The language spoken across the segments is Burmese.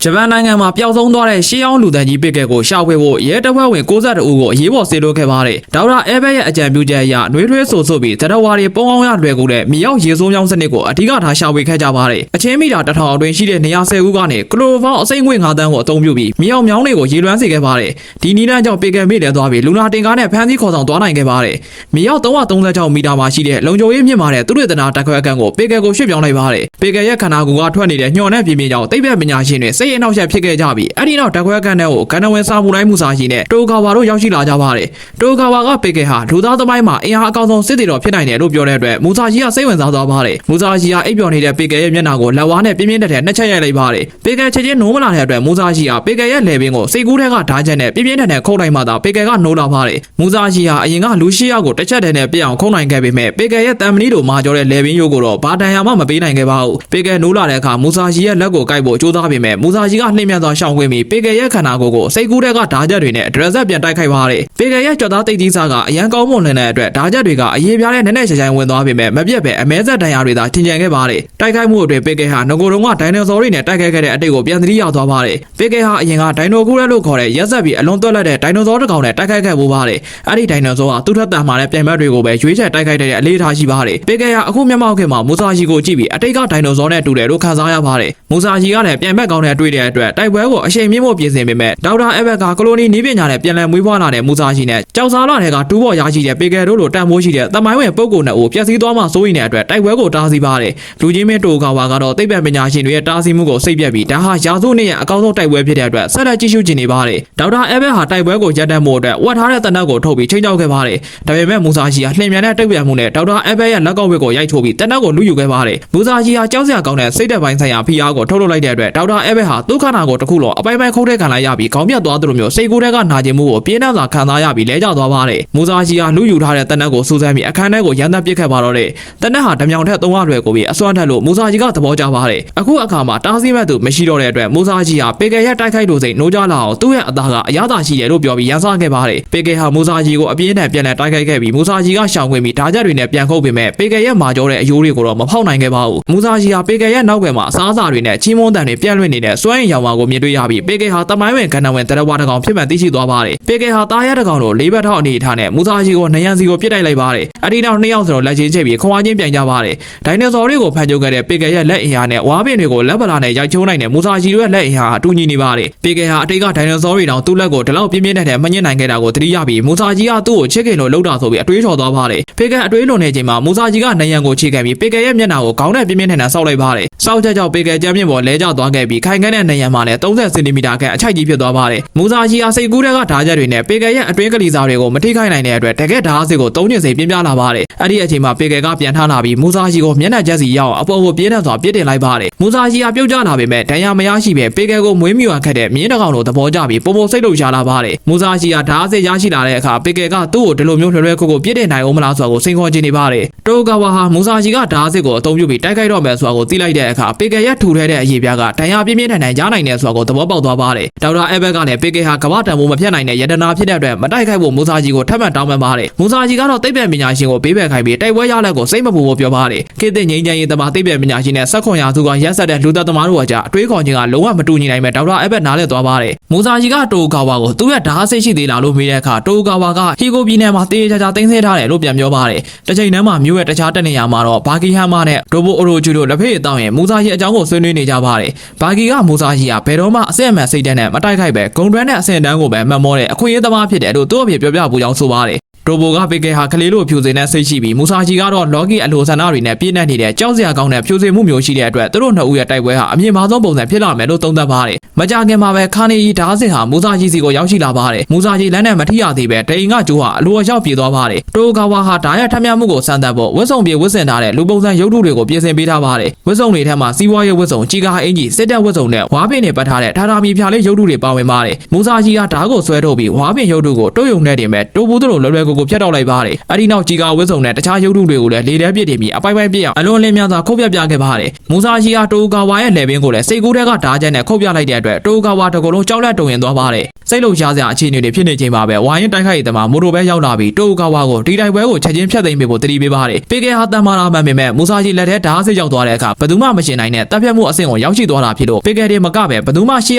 ဂျပန်နိုင်ငံမှာပျောက်ဆုံးသွားတဲ့ရှေးအောင်လူတန်းကြီးပစ်ကက်ကိုရှာဖွေဖို့ရဲတပ်ဖွဲ့ဝင်62ဦးကိုအရေးပေါ်ဆေးလို့ခဲ့ပါတယ်။ဒေါက်တာအဲဘက်ရဲ့အကြံပြုချက်အရနှွေးထွေးဆိုပြီးတရဝါတွေပုံအောင်ရလွယ်ကူတဲ့မြေရောက်ရေစိုးမြောင်းစနစ်ကိုအဓိကထားရှာဖွေခဲ့ကြပါတယ်။အချင်းမီတာ1000အတွင်းရှိတဲ့နေရာ10ဦးကနေကလိုရိုဖောင်းအစိမ့်ငွေ9တန်းကိုအသုံးပြုပြီးမြေရောက်မြောင်းတွေကိုရေလွှမ်းစေခဲ့ပါတယ်။ဒီနီးလန်းကြောင့်ပစ်ကက်မိလဲသွားပြီးလူနာတင်ကားနဲ့ဖမ်းဆီးခေါ်ဆောင်သွားနိုင်ခဲ့ပါတယ်။မြေရောက်336မီတာမှာရှိတဲ့လုံခြုံရေးမြင့်မာတဲ့သူရတနာတက်ခွဲအခန်းကိုပစ်ကက်ကိုရွှေ့ပြောင်းလိုက်ပါတယ်။ပစ်ကက်ရဲ့ခန္ဓာကိုယ်ကထွက်နေတဲ့ညှော်နဲ့ပြင်းပြင်းကြောင့်သိပ္ပံပညာရှင်တွေစိတ်အနှောက်အယှက်ဖြစ်ခဲ့ကြပြီးအဲ့ဒီနောက်တက်ခွဲအခန်းထဲကိုကနဝင်စာမှုတိုင်းမှုစာရှိနဲ့တိုကာဝါတို့ရောက်ရှိလာကြပါတယ်။တိုကာဝါကပစ်ကက်ဟာလူသားသမိုင်းမှာအင်အားအကောင်းဆုံးစစ်သည်တော်ဖြစ်နိုင်တယ်လို့ပြောတဲ့အတွက်မူစာကြီးကစိတ်ဝင်စားသွားပါတယ်။မူစာကြီးကအိပ်ပျော်နေတဲ့ပစ်ကက်ရဲ့မျက်နှာကိုလက်ဝါးနဲ့ပြင်းပြင်းထန်ထန်နှစ်ချက်ရိုက်လိုက်ပါတယ်။ပစ်ကက်ချက်ချင်းနိုးမလာတဲ့အတွက်မူစာကြီးကပစ်ကက်ရဲ့လေပင်ကိုစိတ်ကူးထဲကဓာတ်ချက်နဲ့ပြင်းပြင်းထန်ထန်ခုတ်လိုက်မှသာပစ်ကက်ကနိုးလာပါတယ်။မူစာကြီးဟာအရင်ကလူ8ယောက်ကိုတစ်ချက်တည်းနဲ့ပြအောင်ခုတ်နိုင်ခဲ့ပေမဲ့ပစ်ကက်ရဲ့တန်မဏိတို့မာကျော်တဲ့လေပင်ရိုးကိုတော့ဘာတန်ရာမှမပေးနိုင်ခဲ့ပါဘူး။ပစ်ကက်နိုးလာတဲ့အခါမူစာကြီးရဲ့လက်ကိုကိုက်ဖို့ကြိုးစားပေမဲ့မူစာကြီးကနှိမ့်မြတ်သွားရှောင်ခွင့်ပြီးပစ်ကက်ရဲ့ခန္ဓာကိုယ်ကိုစိတ်ကူးထဲကဓာတ်ချက်တွေနဲ့ဒရက်ဆက်ပြန်တိုက်ခိုက်ပါတယ်။ပစ်ကက်ရဲ့ကြော်သားတိတ်ကြီးစားကအရန်ကောင်းမွန်တဲ့အတွက်ဓာတ်ချက်တွေကအရေးပြားတဲ့နက်နဲ့ချိုင်ဝင်သွားပေမဲ့မပြတ်ပဲအမဲဆက်တန်ရာတွေသာထင်ကျန်ခဲ့ပါတယ်။တိုက်ခိုက်မှုအတွင်းပစ်ကက်ဟာငကိုယ်တုံးကဒိုင်နိုဆောတွေနဲ့တိုက်ခိုက်ခဲ့တဲ့အတိတ်ကိုပြန်သတိရသွားပါတယ်။ပစ်ကက်ဟာအရင်ကဒိုင်နိုကူရဲလို့ခေါ်တဲ့ရက်ဆက်ပြီးအလွန်သွက်လက်တဲ့ဒိုင်နိုဆောတစ်ကောင်နဲ့တိုက်ခိုက်ခဲ့မှုပါတယ်။အဲ့ဒီဒိုင်နိုဆောဟာသူ့ထက်တန်မာတဲ့ပြိုင်ဘက်တွေကိုပဲရွေးချယ်တိုက်ခိုက်တဲ့အလေးထားရှိပါတယ်။ပစ်ကက်ဟာအခုမျက်မှောက်ခင်မှာမူစာဂျီကိုကြည့်ပြီးအတိတ်ကဒိုင်နိုဆောနဲ့တူတယ်လို့ခန်းစားရပါတယ်။မူစာဂျီကလည်းပြိုင်ဘက်ကောင်းတဲ့တွေ့တဲ့အတွက်တိုက်ပွဲကိုအရှိန်မြင့်ဖို့ပြင်ဆင်ပေမဲ့ဒေါက်တာအဲဘက်ကကလိုနီနီးပညာနဲ့ပြန်လည်မွေးဖွားလာတဲ့မူစာဂျီနဲ့ကြောက်စားလာတဲ့ကတူးပေါ်ရရှိတဲ့ပစ်ကက်တို့လိုတန်ဖိုးရှိတဲ့တမိုင်းဝင်ပုဂ္ဂိုလ်နဲ့ပျက်စီးသွားမှစိုးရိမ်တဲ့အတွက်တိုက်ပွဲကိုတားဆီးပါတယ်။လူကြီးမင်းတိုကာဝါကတော့သိပ္ပံပညာရှင်တွေရဲ့တားဆီးမှုကိုစိတ်ပြက်ပြီးဒါဟာရာစုနှစ်ရဲ့အကောင်းဆုံးတိုက်ပွဲဖြစ်တဲ့အတွက်ဆက်လက်ကြည့်ရှုကျင်နေပါတယ်။ဒေါက်တာအဲဘက်ဟာတိုက်ပွဲကိုရပ်တန့်ဖို့အတွက်ဝတ်ထားတဲ့တနက်ကိုထုတ်ပြီးချိန်ချောက်ခဲ့ပါတယ်။ဒါပေမဲ့မူစာဂျီဟာလှင်မြန်တဲ့တုတ်ပြန်မှုနဲ့ဒေါက်တာအဲဘက်ရဲ့လက်ကောက်ဝက်ကိုရိုက်ချိုးပြီးတနက်ကိုလူယူခဲ့ပါတယ်။မူစာဂျီဟာကြောက်စရာကောင်းတဲ့စိတ်သက်ပိုင်းဆိုင်ရာဖိအားကိုထုတ်လုပ်လိုက်တဲ့အတွက်ဒေါက်တာအဲဘက်ဟာသူ့ခန္ဓာကိုယ်တစ်ခုလုံးအပိုင်းပိုင်းခုတ်ထဲခံလိုက်ရပြီးခေါင်းပြတ်သွားသလိုမျိုးစိတ်ကူးထဲကနာကျင်မှုကိုပြင်းထန်စွာခံစားရပြီးလဲကျသွားပါတယ်။မူစာဂျီဟာလူယူထားတဲ့တနက်ကိုစူးစမ်းပြီးအခန်းထဲကိုရန်တပ်ပစ်ခဲ့ပါတော့တယ်။တနက်ဟာဓမြောင်ထက်3လွယ်ကိုပြီးအစွမ်းထက်လို့မူစာဂျီကသဘောကျပါတယ်။အခုအခါမှာတားဆီးမဲ့သူမရှိတော့တဲ့အတွက်မူစာဂျီဟာပေကယ်ရဲ့တိုက်ခိုက်လို့စိတ်နှိုးကြလာအောင်သူ့ရဲ့အသားကအရသာရှိတယ်လို့ပြောပြီးရန်စားခဲ့ပါတယ်။ပေကယ်ဟာမူစာဂျီကိုအပြင်းထန်ပြန်လည်တိုက်ခိုက်ခဲ့ပြီးမူစာဂျီကရှောင်ခွင့်ပြီးဓာတ်ချက်တွေနဲ့ပြန်ခုတ်ပေမဲ့ပေကယ်ရဲ့မာကျော်တဲ့အယိုးတွေကိုတော့မဖောက်နိုင်ခဲ့ပါဘူး။မူစာဂျီဟာပေကယ်ရဲ့နောက်ကွယ်မှာအစားအစာတွေနဲ့ချီးမွမ်းတန်တွေပြန့်လွင့်နေတဲ့စွမ်းအင်ရောင်ဝါကိုမြင်တွေ့ရပြီးပေကယ်ဟာတမိုင်းဝင်ကဏ္ဍဝင်တရဝါတကောင်ဖြစ်မှန်သိရှိသွားပါတယ်။ပေကယ်ဟာသားရဲတကောင်တို့လေးဘက်ထောက်အနေထားနဲ့မူစာဂျီကိုနယံစီကိုပြစ်တိုက်လိုက်ပါတယ်။အဲဒီနောက်2ယောက်စလုံးလက်ချင်းချိတ်ပြီးခွန်အားချင်းပြန်ကြပါတယ်။ဒိုင်နိုဆောတွေကိုဖန်ချုပ်ခဲ့တဲ့ပေကယ်ရဲ့လက်အင်အားနဲ့ဝါးပင်တွေကိုလက်ပလာနဲ့ရိုက်ချိုးနိုင်တဲ့မူစာဂျီတို့ရဲ့လက်အင်အားအတူညီနေပါတယ်။ပေကယ်ဟာအတိတ်ကဒိုင်နိုဆောတွေတောင်သူ့လက်ကိုဒီလောက်ပြင်းပြင်းထန်ထန်မညှစ်နိုင်ခဲ့တာကိုသတိရပြီးမူစာဂျီကသူ့ကိုချစ်ခင်လို့လှုပ်တာဆိုပြီးအတွေးချော်သွားပါတယ်။ပေကယ်အတွေးလွန်နေချိန်မှာမူစာဂျီကနယံကိုချိခဲ့ပြီးပေကယ်ရဲ့မျက်နှာကိုခေါင်းနဲ့ပြင်းပြင်းထန်ထန်ဆောက်လိုက်ပါတယ်။ဆောက်ချက်ကြောင့်ပေကယ်ကျမ်းမြင့်ပေါ်လဲကျသွားခဲ့ပြီးခိုင်ခန့်တဲ့နယံမှာလည်း30စင်တီမီတာခန့်အချိုက်ကြီးဖြစ်သွားပါတယ်။မူစာဂျီဟာစိတ်ကူးတဲ့ကဓာတ်ချက်တွေနဲ့ပေကယ်ရဲ့အတွင်းကလေးစားတွေကိုမထိခိုက်နိုင်တဲ့အတွက်တကယ်ဓာတ်စစ်ကို3ညစိန်ပြင်းပြလာပါတယ်။အဲ့ဒီအချိန်မှာပေကယ်ကပြန်ထလာပြီးမူစာဂျီကိုမျက်နှာကျက်စီရောက်အပေါ်ကိုပြင်းထန်စွာပြစ်တင်လိုက်ပါတယ်။မူစာဂျီဟာပြုတ်ကျလာပေမဲ့ဒဏ်ရာမရရှိပဲပေကယ်ကိုမွေးမြူရခက်တဲ့မြင်းတကောင်လိုသဘောကျပြီးပုံစိတ်လို့ရှာလာပါတယ်။မူစာဂျီဟာဓာတ်စစ်ရရှိလာတဲ့အခါပေကယ်ကသူ့ကိုဒီလိုမျိုးလွယ်ခုပြစ်တင်နိုင်အောင်မလားဆိုတာကိုစိန်ခေါ်ချင်နေပါတယ်။တိုကာဝါဟာမူစာဂျီကဓာတ်စစ်ကိုအသုံးပြုပြီးတိုက်ခိုက်တော့မယ်ဆိုတာကိုသိလိုက်တဲ့အခါပေကယ်ရဲ့ထူထဲတဲ့အရေးပြားကဒဏ်ရာပြင်းပြင်းထန်ထန်ရနိုင်တယ်ဆိုတာကိုသဘောပေါက်သွားပါတယ်။ဒေါက်တာအဲဘက်ကလည်းပေကယ်ဟာကမ္ဘာတန်ဖိုးမဖြတ်နိုင်တဲ့ယတနာဖြစ်တဲ့အတွက်မတိုက်ခိုက်ဖို့မူစာဂျီကိုထပ်မံတောင်းပန်ပါတယ်။မူစာဂျီကတော့သိပ္ပံပညာရှင်ကိုပေးပယ်ခိုင်းပြီးတိုက်ပွဲရလက်ကိုစိတ်မပူဖို့ပြောပါတယ်။ခေတ်သစ်ငြိမ်းချမ်းရေးသမားသိပ္ပံပညာရှင်နဲ့ဆက်ခွန်ရာစုကရက်ဆက်တဲ့လူသက်သမားတို့အကြားအတွေးခေါ်ခြင်းကလုံးဝမတူညီနိုင်မဲ့ဒေါက်တာအဲဘက်နားလည်သွားပါတယ်။မူစာဂျီကတိုကာဝါကိုသူ့ရဲ့ဓာတ်စိတ်ရှိသေးလားလို့မေးတဲ့အခါတိုကာဝါကဟီကိုပြည်နယ်မှာတေးချာချာသိမ်းဆည်းထားတယ်လို့ပြန်ပြောပါတယ်။တစ်ချိန်တည်းမှာမြို့ရဲ့တခြားတနေရာမှာတော့ဘာဂီဟမ်မာနဲ့ဒိုဘိုအိုရိုဂျူတို့လက်ဖေးတောင်းရင်မူစာဂျီအကြောင်းကိုဆွေးနွေးနေကြပါတယ်။ဘာဂီကမူစာဂျီဟာဘယ်တော့မှအစစ်အမှန်စိတ်ဓာတ်နဲ့မတိုက်ခိုက်ပဲဂုံတွန်းနဲ့အဆင့်တန်းကိုပဲမှတ်မောတဲ့အခွင့်အရေးသမားဖြစ်တယ်လို့သူ့အဖေပြောပြပူကြောင်းဆိုပါတယ်။တိုဘိုကပေကယ်ဟာကလေးလိုဖြူစင်တဲ့စိတ်ရှိပြီးမူစာဂျီကတော့လော်ဂီအလိုဆန္ဒတွေနဲ့ပြည့်နှက်နေတဲ့ကြောက်စရာကောင်းတဲ့ဖြူစင်မှုမျိုးရှိတဲ့အတွက်သူတို့နှစ်ဦးရဲ့တိုက်ပွဲဟာအမြင့်မားဆုံးပုံစံဖြစ်လာမယ်လို့သုံးသပ်ပါတယ်။မကြာခင်မှာပဲခါနေဂျီဓာတ်စစ်ဟာမူစာဂျီစီကိုရောက်ရှိလာပါတယ်။မူစာဂျီလမ်းနဲ့မထိရသေးပဲတိန်ကကျိုးဟာအလိုအလျောက်ပြေးသွားပါတယ်။တိုကာဝါဟာဓာတ်ရထမ်းမြမှုကိုစမ်းသပ်ဖို့ဝတ်စုံပြေဝတ်ဆင်ထားတဲ့လူပုံစံရုပ်ထုတွေကိုပြင်ဆင်ပေးထားပါတယ်။ဝတ်စုံတွေထဲမှာစီးပွားရေးဝတ်စုံကြီးကားအင်ကြီးစစ်တပ်ဝတ်စုံနဲ့ဝါးပင်တွေပတ်ထားတဲ့ထာတာမီဖြာလေးရုပ်ထုတွေပါဝင်ပါတယ်။မူစာဂျီဟာဓာတ်ကိုဆွဲထုတ်ပြီးဝါးပင်ရုပ်ထုကိုတိုးယုံနဲ့တင်မဲ့တိုးဘူးတို့လိုလွယ်လွယ်ကူ ကိုဖျက်တော့လိုက်ပါတယ်။အဲ့ဒီနောက်ကြီးကဝစ်စုံနဲ့တခြားရုပ်ထုတွေကိုလည်းလေထဲပစ်တင်ပြီးအပိုက်ပိုက်ပြစ်အောင်အလွန်လင်းများစွာခုတ်ပြပြခဲ့ပါတယ်။မူဆာရှီကတိုဂါဝါရဲ့လေပင်ကိုလည်းစိတ်ကူးတဲ့ကဓာတ်ချက်နဲ့ခုတ်ပြလိုက်တဲ့အတွက်တိုဂါဝါတကူလုံးကြောက်လန့်တုန်ရင်သွားပါတယ်။စိတ်လုံရှားစရာအခြေအနေတွေဖြစ်နေချိန်မှာပဲဝိုင်းရင်တိုက်ခိုက်ရေးသမားမိုတိုပဲရောက်လာပြီးတိုဂါဝါကိုဒီတိုက်ပွဲကိုချက်ချင်းဖျက်သိမ်းပေးဖို့တတိပေးပါတယ်။ပေကဲဟာတန်မာလာမှန်ပေမဲ့မူဆာရှီလက်ထဲဓာတ်စစ်ရောက်သွားတဲ့အခါဘယ်သူမှမရှင်နိုင်တဲ့တပ်ဖြတ်မှုအဆင့်ကိုရောက်ရှိသွားတာဖြစ်လို့ပေကဲတွေမကပဲဘယ်သူမှရှေ့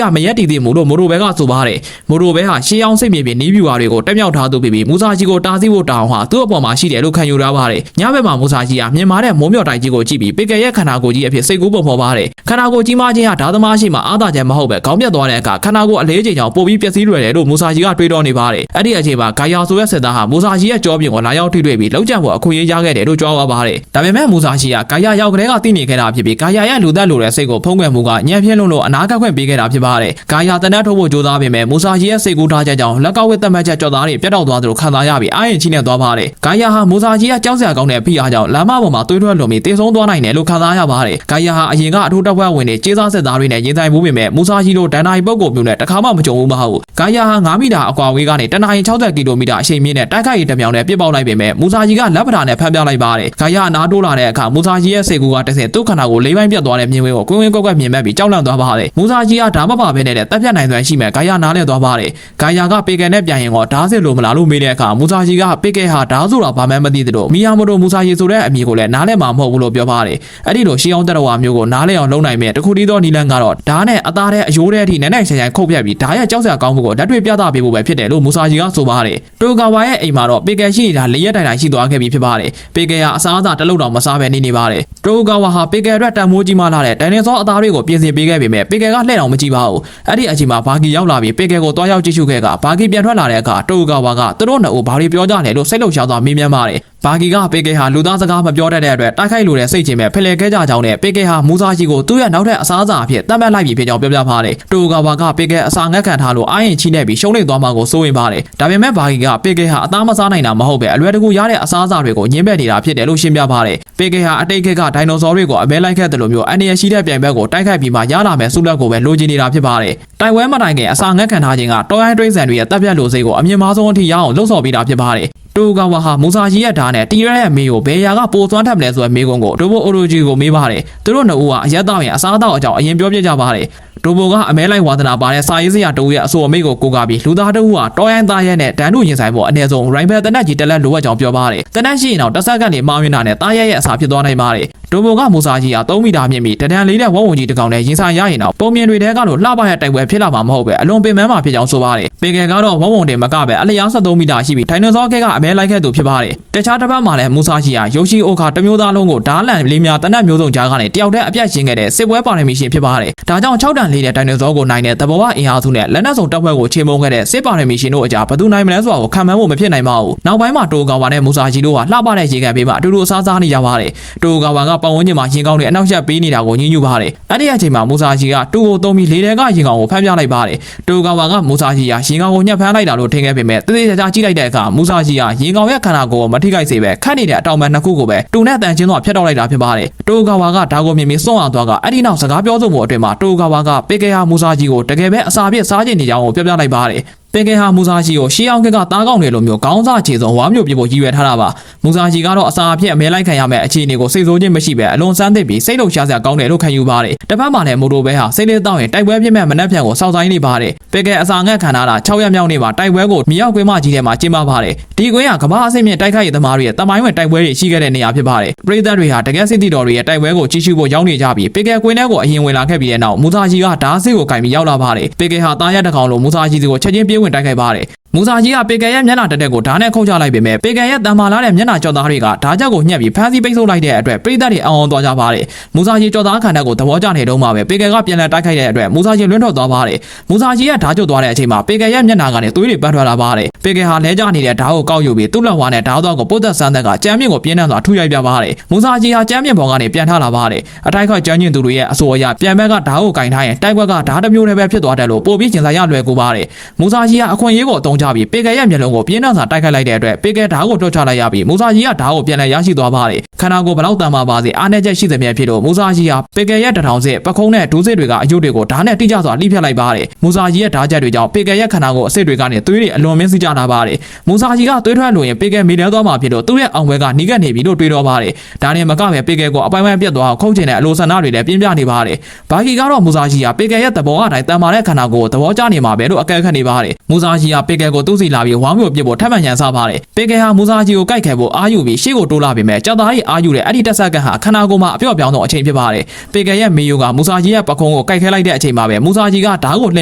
ရမရက်တည်သေးမှုလို့မိုတိုပဲကဆိုပါတယ်။မိုတိုပဲဟာရှေးအောင်စိတ်မြေပြင်နီးဗျူဟာတွေကိုတက်မြောက်ထားသူဖြစ်ပြီးမူဆာရှီကိုတားဆီးဖို့တောင်းဟာသူ့အပေါ်မှာရှိတယ်လို့ခံယူထားပါတယ်။ညဘက်မှာမူဆာရှီကမြင်မာတဲ့မိုးမြော့တိုက်ကြီးကိုကြည့်ပြီးပေကဲရဲ့ခန္ဓာကိုယ်ကြီးအဖြစ်စိတ်ကူးပုံဖော်ပါတယ်။ခန္ဓာကိုယ်ကြီးမားခြင်းဟာဓာတ်သမားရှိမှအားသာချက်မဟုတ်ပဲခေါင်းပြတ်သွားတဲ့အခါခန္ဓာကိုယ်အလေးချိန်ကြောင့်ပိုပြီးပျက်စီးလွယ်တယ်လို့မူဆာရှီကတွေးတောနေပါတယ်။အဲ့ဒီအချိန်မှာဂါယာဆိုတဲ့စစ်သားဟာမူဆာရှီရဲ့ကြောပြင်ကိုလာရောက်ထိတွေ့ပြီးလောက်ကျန်ဖို့အခွင့်အရေးရခဲ့တယ်လို့ကြွားသွားပါတယ်။ဒါပေမဲ့မူဆာရှီကဂါယာရောက်ကလေးကသိနေခဲ့တာဖြစ်ပြီးဂါယာရဲ့လူသက်လိုတဲ့စိတ်ကိုဖုံးကွယ်မှုကညံ့ပြင်းလို့အနာဂတ်ခွင့်ပေးခဲ့တာဖြစ်ပါတယ်။ဂါယာတနတ်ထုတ်ဖို့ကြိုးစားပေမဲ့မူဆာရှီရဲ့စိတ်ကူးထားချက်ကြောင့်လက်ကောက်ဝစ်သက်မှတ်ချက်ကြော်သားတွေပြတ်တောက်သွားသလိုခံစားရပြီးအာရင်ချိနဲ့သွားပါတယ်။ဂါယာဟာမူဆာရှီရဲ့ကြောက်စရာကောင်းတဲ့ဖိအားကြောင့်လမ်းမပေါ်မှာသွေးထွက်လွန်ပြီးတေဆုံးသွားနိုင်တယ်လို့ခံစားရပါတယ်။ဂါယာဟာအရင်ကအထူးတပ်ဖွဲ့ဝင်တွေကြေးစားစစ်သားတွေနဲ့ရင်ဆိုင်မှုပေမဲ့မူဆာရှီလိုဒန်နာရီပုတ်ကိုမျိုးနဲ့တခါမှမကြုံဘူးမဟုတ်ဘူး။ဂါယာဟာ9မီတာအကွာဝေးကနေတနအီ60ကီလိုမီတာအရှိန်မြင့်နဲ့တိုက်ခိုက်ရေးတစ်မြောင်နဲ့ပြစ်ပေါက်လိုက်ပေမဲ့မူဆာရှီကလက်ပဓာနဲ့ဖမ်းပြလိုက်ပါတယ်။ဂါယာနားတိုးလာတဲ့အခါမူဆာရှီရဲ့စိတ်ကူးကတဆင်သူ့ခန္ဓာကိုလေးပိုင်းပြတ်သွားတဲ့မြင်ကွင်းကိုကွင်းကွက်ကွက်မြင်မဲ့ပြီးကြောက်လန့်သွားပါတယ်။မူဆာရှီကဓာမပါဘဲနဲ့တပ်ဖြတ်နိုင်စွမ်းရှိမဲ့ဂါယာနားလဲသွားပါတယ်။ဂါယာကပေကယ်နဲ့ပြန်ရင်တော့ဓာစစ်လို့မလားလို့မေးတဲ့အခါမူဆာရှီကပေကယ်ဟာဓာဆိုတာဘာမှမသိသလိုမီယာမိုတိုမူဆာရှီဆိုတဲ့အမည်ကိုလည်းနားလဲမှာမဟုတ်ဘူးလို့ပြောပါတယ်။အဲ့ဒီလိုရှေးအောင်တပ်တော်ဝါမျိုးကိုနားလဲအောင်လုပ်နိုင်မဲ့တခုတည်းသောနီလန်ကတော့ဓာနဲ့အသားတဲ့အယိုးတဲ့အထိနဲ့ဆိုင်ဆိုင်ခုတ်ပြတ်ပြီးဓာရဲ့ကြောက်စရာကောင်းမှုကိုလက်တွေ့ပြသပေးဖို့ပဲဖြစ်တယ်လို့မူဆာရှီကဆိုပါတယ်။တိုဂါဝါရဲ့အိမ်မှာတော့ပေကယ်ရှိနေတာ၄ရက်တိုင်ရှိသွားခဲ့ပြီဖြစ်ပါတယ်။ပေကယ်ဟာအစားအစာတလုံးတောင်မစားဘဲနေပါတယ်။တိုဂါဝါဟာပေကယ်အတွက်တန်မိုးကြီးမားလာတဲ့ဒိုင်နိုဆောအသားတွေကိုပြင်ဆင်ပေးခဲ့ပေမဲ့ပေကယ်ကလှည့်တော်မကြည့်ပါဘူး။အဲ့ဒီအချိန်မှာဘာဂီရောက်လာပြီးပေကယ်ကိုတွားရောက်ကြည့်ရှုခဲ့ကဘာဂီပြန်ထွက်လာတဲ့အခါတိုဂါဝါကသူတို့နှစ်ဦးဘာတွေပြောကြလဲလို့စိတ်လှုပ်ရှားစွာမေးမြန်းပါတယ်။ဘာဂီကပေကယ်ဟာလူသားစကားမပြောတတ်တဲ့အတွက်တိုက်ခိုက်လိုတဲ့စိတ်ချင်းပဲဖလှယ်ခဲ့ကြကြောင်းနဲ့ပေကယ်ဟာမူဆာရှီကိုသူ့ရဲ့နောက်ထပ်အစားအစာအဖြစ်တတ်မှတ်လိုက်ပြီးဖြစ်ကြောင်းပြောပြပါတယ်။တိုဂါဝါကပေကယ်အစာငတ်ခံထားလို့အာရင်ချိနေပြီးရှုံးနေသွားမှာကိုစိုးရင်ပါတယ်။ဒါပေမဲ့ဘာဂီကပေကယ်ဟာအသားမစားနိုင်တာမဟုတ်ပဲအလွယ်တကူရတဲ့အစားအစာတွေကိုညှင်းပယ်နေတာဖြစ်တယ်လို့ရှင်းပြပါတယ်။ပေကယ်ဟာအတိတ်ခေတ်ကဒိုင်နိုဆောတွေကိုအမဲလိုက်ခဲ့တယ်လို့မျိုးအန်ဒီရရှိတဲ့ပြိုင်ဘက်ကိုတိုက်ခိုက်ပြီးမှရလာမယ်ဆုလက်ကိုပဲလိုချင်နေတာဖြစ်ပါတယ်။တိုင်ဝဲမတိုင်ခင်အစာငတ်ခံထားခြင်းကတော်ရိုင်းတွေးဆန်တွေရဲ့တပ်ပြတ်လိုစိတ်ကိုအမြင့်မားဆုံးအထိရအောင်လှုံ့ဆော်ပေးတာဖြစ်ပါတယ်။တိုဂါဝါဟာမူဆာရှီရဲ့ဓာတ်နဲ့တီရဲရဲ့မေကိုဘယ်ရာကပိုသွမ်းထပ်မလဲဆိုတဲ့မေကွန်းကိုဒိုဘိုအိုရိုဂျီကိုမေးပါတယ်။သူတို့နှစ်ဦးကအရက်တောက်ရင်အစားတောက်အကြောင်းအရင်ပြောပြကြပါတယ်။ဒိုဘိုကအမဲလိုက်ဝါသနာပါတဲ့စာရေးစရာတိုးရဲ့အဆိုအမိတ်ကိုကိုးကားပြီးလူသားတို့ဟာတော်ရိုင်းသားရဲနဲ့ဒန်တို့ရင်ဆိုင်ဖို့အနည်းဆုံးရိုင်ဘယ်တနက်ကြီးတက်လက်လိုအပ်ကြောင်းပြောပါတယ်။တနက်ရှိရင်တော့တစ်စက္ကန့်နေမောင်းရင်းတာနဲ့သားရဲရဲ့အစာဖြစ်သွားနိုင်ပါတယ်။ဒိုဘိုကမူဆာရှီဟာ3မီတာမြင့်ပြီးတဒန်လေးတဲ့ဝုံဝင်ကြီးတစ်ကောင်နဲ့ရင်ဆိုင်ရရင်တော့ပုံမြင်တွေတဲကတော့လှပတဲ့တိုက်ပွဲဖြစ်လာမှာမဟုတ်ပဲအလွန်ပင်ပန်းမှာဖြစ်ကြောင်းဆိုပါတယ်။ပေကယ်ကတော့ဝုံဝင်တင်မကပဲအလျား73မီတာရှိပြီးဒိုင်နိုဆောကဲကအမဲလိုက်ခဲ့သူဖြစ်ပါတယ်။တခြားတစ်ပတ်မှာလည်းမူဆာရှီဟာယိုရှိအိုခါတမျိုးသားလုံးကိုဓာလန်လေးများတနက်မျိုးစုံကြားကနေတယောက်တည်းအပြတ်ရှင်းခဲ့တဲ့စစ်ပွဲပါရမီရှင်ဖြစ်ပါတယ်။ဒါကြောင့်6တန်လေးတဲ့ဒိုင်နိုဆောကိုနိုင်တဲ့သဘောဝအင်အားစုနဲ့လက်နက်စုံတပ်ဖွဲ့ကိုချေမှုန်းခဲ့တဲ့စစ်ပါရမီရှင်တို့အကြားဘယ်သူနိုင်မလဲဆိုတာကိုခံမှန်းဖို့မဖြစ်နိုင်ပါဘူး။နောက်ပိုင်းမှာတိုဂါဝါနဲ့မူဆာရှီတို့ဟာလှပတဲ့ရေကန်ပေးမှအတူတူအစားစားနေကြပါတယ်။တိုဂါဝါကပတ်ဝန်းကျင်မှာရင်ကောင်းတွေအနောက်ရှက်ပေးနေတာကိုညှဉ်းညူပါတယ်။အဲ့ဒီအချိန်မှာမူဆာရှီကတူကိုသုံးပြီးလေထဲကရင်ကောင်းကိုဖမ်းပြလိုက်ပါတယ်။တိုဂါဝါကမူဆာရှီဟာရင်ကောင်းကိုညှက်ဖမ်းလိုက်တာလို့ထင်ခဲ့ပေမဲ့တိတိကျကျကြည့်လိုက်တဲ့အခါမူဆာရှီဟာရင်ကောင်းရဲ့ခန္ဓာကိုယ်ကိုမထိခိုက်စေပဲခတ်နေတဲ့အတောင်ပံနှစ်ခုကိုပဲတူနဲ့တန်ချင်းစွာဖျက်တောက်လိုက်တာဖြစ်ပါတယ်။တိုဂါဝါကဒါကိုမြင်ပြီးစွန့်အောင်သွားကအဲ့ဒီနောက်စကားပြောဆိုမှုအတွင်းမှာတိုဂါဝါကပေကယ်ဟာမူဆာရှီကိုတကယ်ပဲအစာပြည့်စားကျင်နေကြောင်းကိုပြောပြလိုက်ပါတယ်။ပေကယ်ဟာမူဆာရှီကိုရှေးအောင်ကသားကောင်းတယ်လို့မျိုးခေါင်းစားခြေစုံဝါမျိုးပြဖို့ရည်ရွယ်ထားတာပါမူဆာရှီကတော့အစာအဖြစ်အမဲလိုက်ခံရမယ့်အခြေအနေကိုစိတ်ဆိုးခြင်းမရှိပဲအလွန်စမ်းသစ်ပြီးစိတ်လုံရှားစရာကောင်းတယ်လို့ခံယူပါတယ်တစ်ဖက်မှာလည်းမိုတိုဘဲဟာစိတ်လေးတောင်းရင်တိုက်ပွဲဖြစ်မဲ့မနှက်ဖြန်ကိုစောင့်ဆိုင်နေပါတယ်ပေကယ်အစာငတ်ခံထားတာ6ရက်မြောက်နေ့မှာတိုက်ပွဲကိုမြေရောက်ကွင်းမကြီးထဲမှာကျင်းပပါတယ်ဒီကွင်းကကမ္ဘာအဆင့်မြင့်တိုက်ခိုက်ရေးသမားတွေရဲ့တမိုင်းဝင်တိုက်ပွဲတွေရှိခဲ့တဲ့နေရာဖြစ်ပါတယ်ပရိသတ်တွေဟာတကယ်စစ်တီတော်တွေရဲ့တိုက်ပွဲကိုကြည့်ရှုဖို့ရောက်နေကြပြီးပေကယ်ကွင်းထဲကိုအရင်ဝင်လာခဲ့ပြီးတဲ့နောက်မူဆာရှီကဓာတ်စစ်ကိုကင်ပြီးရောက်လာပါတယ်ပေကယ်ဟာတားရတဲ့ကောင်လိုမူဆာရှီကိုချက်ချင်းပြေးဝင်တိုက်ခိုက်ပါတယ်မူဆာရှီကပေကယ်ရဲ့မျက်နှာတက်တက်ကိုဓာတ်နဲ့ခုတ်ချလိုက်ပေမဲ့ပေကယ်ရဲ့တန်မာလာတဲ့မျက်နှာကြော်သားတွေကဓာတ်ချက်ကိုညှက်ပြီးဖမ်းဆီးပိတ်ဆို့လိုက်တဲ့အတွက်ပရိသတ်တွေအောင်အောင်သွားကြပါတယ်မူဆာရှီကြော်သားခန္ဓာကိုသဘောကျနေတော့မှပဲပေကယ်ကပြန်လည်တိုက်ခိုက်တဲ့အတွက်မူဆာရှီလွင့်ထွက်သွားပါတယ်မူဆာရှီရဲ့ဓာတ်ကျုပ်သွားတဲ့အချိန်မှာပေကယ်ရဲ့မျက်နှာကနေသွေးတွေပန်းထွက်လာပါတယ်ပေကယ်ဟာလဲကျနေတဲ့ဓာတ်ကိုကောက်ယူပြီးသူ့လက်ဝါးနဲ့ဓာတ်သွားကိုပုတ်သက်ဆန်းသက်ကကြမ်းမြင့်ကိုပြင်းထန်စွာထုရိုက်ပြပါတယ်မူဆာရှီဟာကြမ်းမြင့်ပေါ်ကနေပြန်ထလာပါတယ်အထိုက်ခေါက်ကြမ်းကျင်သူတွေရဲ့အဆိုအရပြန်ဘက်ကဓာတ်ကိုကင်ထားရင်တိုက်ကွက်ကဓာတ်တစ်မျိုးတည်းပဲဖြစ်သွားတယ်လို့ပို့ပြီးကျင်စာရလွယ်ကူပါတယ်မူဆာရှီကအခွင့်အရေးကိုအသုံးချ ချပြီးပေကယ်ရဲ့မျက်လုံးကိုပြင်းထန်စွာတိုက်ခိုက်လိုက်တဲ့အတွက်ပေကယ်ဓာတ်ကိုတွတ်ချလိုက်ရပြီးမူဆာကြီးကဓာတ်ကိုပြန်လည်ရရှိသွားပါတယ်ခန္ဓာကိုယ်ဘလောက်တန်ပါပါစေအားနည်းချက်ရှိသမျှဖြစ်လို့မူဆာကြီးဟာပေကယ်ရဲ့တထောင်စစ်ပခုံးနဲ့ဒူးစစ်တွေကအယုတ်တွေကိုဓာတ်နဲ့တိကျစွာလှိဖြတ်လိုက်ပါတယ်မူဆာကြီးရဲ့ဓာတ်ချက်တွေကြောင့်ပေကယ်ရဲ့ခန္ဓာကိုယ်အစစ်တွေကနေသွေးတွေအလွန်မင်းစီးကျလာပါတယ်မူဆာကြီးကသွေးထွက်လို့ရင်ပေကယ်မိလဲသွားမှာဖြစ်လို့သူ့ရဲ့အောင်ဘက်ကနီးကပ်နေပြီလို့တွေးတော့ပါတယ်ဒါနဲ့မကပဲပေကယ်ကိုအပိုင်းပိုင်းပြတ်သွားအောင်ခုတ်ချင်တဲ့အလိုဆန္ဒတွေလည်းပြင်းပြနေပါတယ်ဘာကီကတော့မူဆာကြီးဟာပေကယ်ရဲ့သဘောအတိုင်းတန်မာတဲ့ခန္ဓာကိုယ်ကိုသဘောကျနေမှာပဲလို့အကဲခတ်နေပါတယ်မူဆာကြီးဟာပေကယ်ကိုသူ့စီလာပြီးဝမ်းမျိုးပြစ်ဖို့ထပ်မံရန်စားပါတယ်ပေကယ်ဟာမူဆာကြီးကိုကြိုက်ခဲဖို့အာယူပြီးရှေ့ကိုတိုးလာပြီးမဲ့ကြောက်သားကြီးအာယူတဲ့အဲ့ဒီတက်ဆက်ကဟာခန္ဓာကိုယ်မှာအပြော့ပြောင်းသောအချိန်ဖြစ်ပါတယ်ပေကယ်ရဲ့မေယိုကမူဆာကြီးရဲ့ပခုံးကိုကြိုက်ခဲလိုက်တဲ့အချိန်မှာပဲမူဆာကြီးကဓာတ်ကိုလှည့်